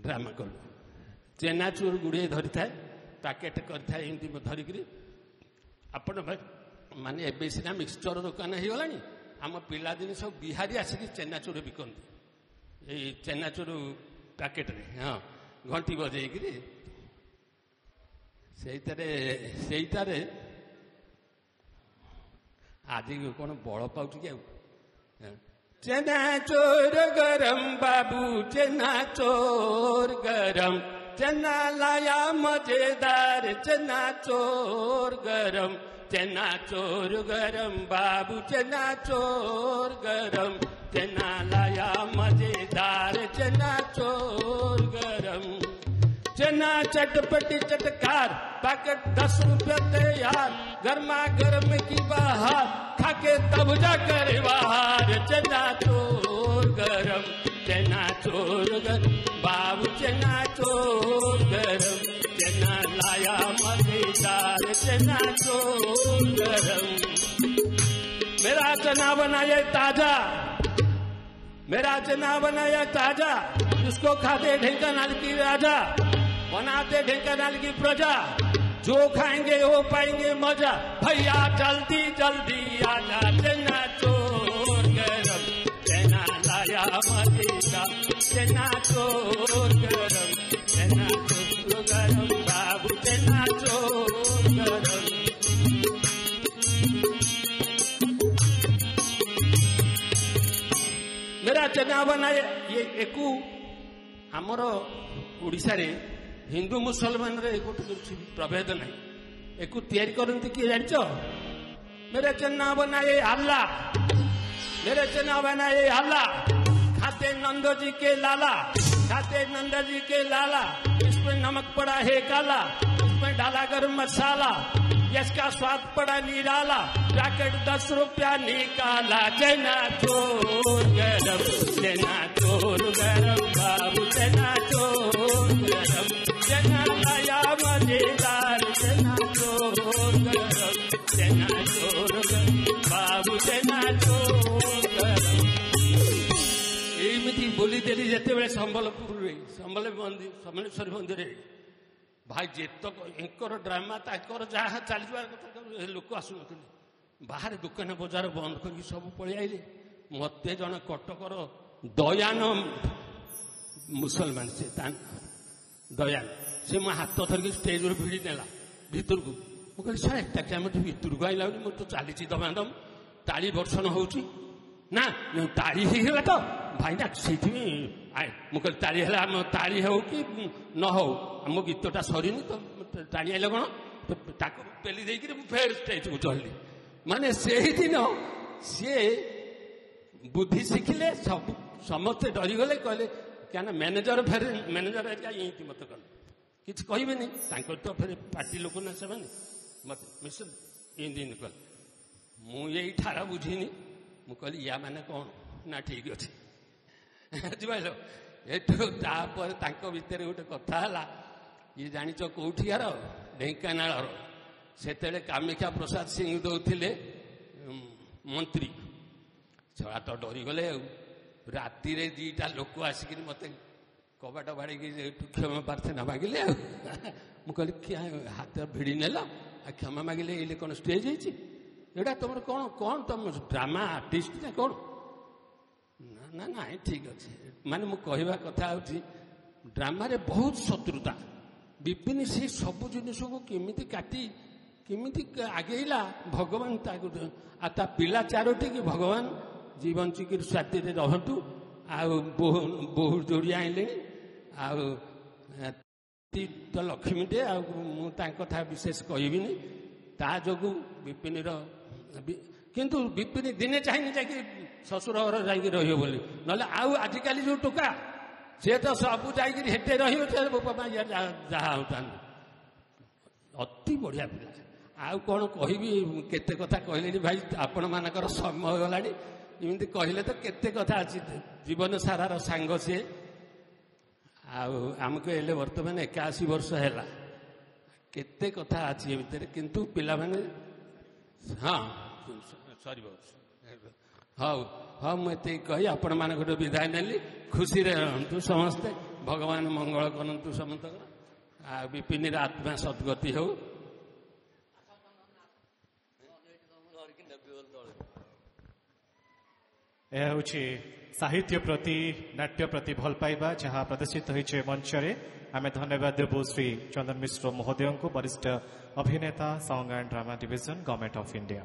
ଡ୍ରାମା କଲୁ। ଚେନାଚୁର ଗୁଡ଼ିଏ ଧରିଥାଏ, ପ୍ୟାକେଟ କରିଥାଏ ଏମିତି ଧରିକିରି। ଆପଣ ମାନେ ଏବେ ସିନା ମିକ୍ସଚର ଦୋକାନ ହେଇଗଲାଣି, ଆମ ପିଲାଦିନେ ସବୁ ବିହାରୀ ଆସିକି ଚେନାଚୁର ବିକନ୍ତି, ଏଇ ଚେନାଚୁର ପ୍ୟାକେଟରେ, ହଁ ଘଣ୍ଟି ବଜେଇକିରି। ସେଇଟାରେ ଆଜି କ'ଣ ବଳ ପାଉଛି କି ଆଉ? ଚେନାଚୋର ଗରମ ବାବୁ, ଚେନାଚୋର ଗରମ, चना लाया मजेदार, चना चोर गरम, चना चोर गरम बाबू, चना चोर गरम, चना लाया मजेदार, चना चोर गरम। चना चटपटी चटकार, पैकेट 10 रुपये तैयार, गर्मा गर्म की बहार, खाके तब जाकर बाहर। चना चोर गरम, चना चोर गरम बाबू, चना चोर गरम, चना लाया मजेदार, चना चोर गरम। मेरा चना बनाया ताजा, मेरा चना बनाया ताजा, जिसको खाते ढेंकानाल की राजा, बनाते ढेंकानाल की प्रजा, जो खाएंगे वो पाएंगे मजा। भैया जल्दी जल्दी आजा, चना चोर गरम, चना लाया मजेदार, चना चोर गरम, चना चोर गरम बाबू, चना चोर गरम। मेरा चना बनाए ये एकू ଆମର ଓଡ଼ିଶାରେ ହିନ୍ଦୁ ମୁସଲମାନରେ ଗୋଟେ ପ୍ରଭେଦ ନାହିଁ, ଏକୁ ତିଆରି କରନ୍ତି କିଏ ଜାଣିଛ? मेरे चना बनाए अल्लाह, मेरे चना बनाए अल्लाह, खाते नंद जी के लाला, खाते नंद जी के लाला, इसमें नमक पड़ा है काला, इसमें डाला गरम मसाला, इसका स्वाद पड़ा निराला, पैकेट 10 रुपया निकाला। चना चोर गरम, चना चोर गरम बाबू, चना चोर गरम, चना लाया मजेदार, चना चोर गरम, चना चोर गरम बाबू, चना चोर गरम। ଏମିତି ବୋଲିଦେଲି ଯେତେବେଳେ ସମ୍ବଲପୁରରେ ସମଲେଶ୍ୱରୀ ମନ୍ଦିରରେ ଭାଇ ଯେତକ ଏଙ୍କର ଡ୍ରାମା ତାଙ୍କର ଯାହା ଚାଲିଯିବାର କଥା ଲୋକ ଆସୁନଥିଲେ। ବାହାରେ ଦୋକାନ ବଜାର ବନ୍ଦ କରିକି ସବୁ ପଳେଇ ଆଇଲେ। ମତେ ଜଣେ କଟକର ଦୟାନ ମୁସଲମାନ, ସେ ଦୟାନ, ସେ ମୋ ହାତ ଧରିକି ଷ୍ଟେଜରୁ ଭିଡ଼ି ନେଲା ଭିତରକୁ। ମୁଁ କହିଲି ସାର୍ ଏଟାକି ଆମେ ଭିତରକୁ ଆଇଲା ବୋଲି ମୁଁ ତ ଚାଲିଛି ଦମାଦମ, ତାଳି ବର୍ଷଣ ହଉଛି ନା, ତାଳି ହେଇଗଲା ତ ଭାଇନା ସେଇଥିପାଇଁ। ମୁଁ କହିଲି ତାଳି ହେଲା, ଆମ ତାଳି ହଉ କି ନ ହଉ ଆମ ଗୀତଟା ସରିନି ତ ତାଳି ଆଇଲା କ'ଣ? ତାକୁ ପେଲି ଦେଇକିରି ମୁଁ ଫେର ଷ୍ଟେଜକୁ ଚଳିଲି। ମାନେ ସେଇଦିନ ସିଏ ବୁଦ୍ଧି ଶିଖିଲେ, ସବୁ ସମସ୍ତେ ଡରିଗଲେ, କହିଲେ କାହିଁକିନା ମ୍ୟାନେଜର ଫେରେ ମ୍ୟାନେଜର ହେରିକା ଏମିତି ମତେ କଲେ, କିଛି କହିବେନି, ତାଙ୍କର ତ ଫେରେ ପାର୍ଟି ଲୋକ ନା ସେମାନେ, ମତେ ମିଷ୍ଟର ଏମିତି କଲେ। ମୁଁ ଏଇ ଠାର ବୁଝିନି। ମୁଁ କହିଲି ୟା ମାନେ କ'ଣ ନା ଠିକ ଅଛି, ବୁଝିପାରିଲ। ଏଠୁ ତାପରେ ତାଙ୍କ ଭିତରେ ଗୋଟେ କଥା ହେଲା, ଇଏ ଜାଣିଛ କୋଉଠିକାର? ଢେଙ୍କାନାଳର। ସେତେବେଳେ କାମାକ୍ଷା ପ୍ରସାଦ ସିଂ ଦଉଥିଲେ ମନ୍ତ୍ରୀ। ଛଡ଼ା ତ ଡରିଗଲେ ଆଉ। ରାତିରେ ଦିଟା ଲୋକ ଆସିକିରି ମତେ କବାଟ ବାଡ଼େଇକି କ୍ଷମା ପ୍ରାର୍ଥନା ମାଗିଲେ ଆଉ। ମୁଁ କହିଲି ହାତ ଭିଡ଼ି ନେଲ ଆଉ କ୍ଷମା ମାଗିଲେ, ଏଇଲେ କ'ଣ ଷ୍ଟେଜ ହେଇଛି? ଏଇଟା ତମର କ'ଣ କ'ଣ ତମ ଡ୍ରାମା ଆର୍ଟିଷ୍ଟ ନା କ'ଣ? ନା ନାଇଁ ଠିକ ଅଛି। ମାନେ ମୁଁ କହିବା କଥା ହେଉଛି ଡ୍ରାମାରେ ବହୁତ ଶତ୍ରୁତା। ବିପିନ ସେ ସବୁ ଜିନିଷକୁ କେମିତି କାଟି କେମିତି ଆଗେଇଲା, ଭଗବାନ ତାକୁ ଆଉ ତା ପିଲା ଚାରୋଟି କି ଭଗବାନ ଜୀବଞ୍ଚିକିରି ସ୍ୱାତିରେ ରହନ୍ତୁ। ଆଉ ବୋହୂ ଯୋଡ଼ି ଆଣିଲେଣି, ଆଉ ତ ଲକ୍ଷ୍ମୀଟେ, ଆଉ ମୁଁ ତାଙ୍କ କଥା ବିଶେଷ କହିବିନି। ତା ଯୋଗୁଁ ବିପିନର, କିନ୍ତୁ ବିପିନ ଦିନେ ଚାହିଁନି ଯାଇକି ଶ୍ୱଶୁର ଘର ଯାଇକି ରହିବ ବୋଲି, ନହେଲେ ଆଉ ଆଜିକାଲି ଯୋଉ ଟୋକା ସେ ତ ସବୁ ଯାଇକିରି ହେଟେ ରହିବ, ଯାହା ହଉଥାନ୍ତି। ଅତି ବଢିଆ ପିଲା। ଆଉ କ'ଣ କହିବି, କେତେ କଥା କହିଲେଣି ଭାଇ, ଆପଣମାନଙ୍କର ସମୟ ଗଲାଣି। ଏମିତି କହିଲେ ତ କେତେ କଥା ଅଛି, ଜୀବନ ସାରାର ସାଙ୍ଗ ସିଏ। ଆଉ ଆମକୁ ହେଲେ ବର୍ତ୍ତମାନ 81 ବର୍ଷ ହେଲା, କେତେ କଥା ଅଛି ଏ ଭିତରେ। କିନ୍ତୁ ପିଲାମାନେ ହଁ ସରିବ। ହଉ ହଉ, ମୁଁ ଏତିକି କହି ଆପଣମାନଙ୍କଠୁ ବିଦାୟ ନେଲି। ଖୁସିରେ ରହନ୍ତୁ ସମସ୍ତେ, ଭଗବାନ ମଙ୍ଗଳ କରନ୍ତୁ ସମସ୍ତଙ୍କର। ଆଉ ବିପିନର ଆତ୍ମା ସଦ୍ଗତି ହଉ। ଏହା ହେଉଛି ସାହିତ୍ୟ ପ୍ରତି, ନାଟ୍ୟ ପ୍ରତି ଭଲ ପାଇବା ଯାହା ପ୍ରଦର୍ଶିତ ହୋଇଛି ମଞ୍ଚରେ। ଆମେ ଧନ୍ୟବାଦ ଦେବୁ ଶ୍ରୀ ଚନ୍ଦନ ମିଶ୍ର ମହୋଦୟଙ୍କୁ, ବରିଷ୍ଠ ଅଭିନେତା, song and drama division, government of India.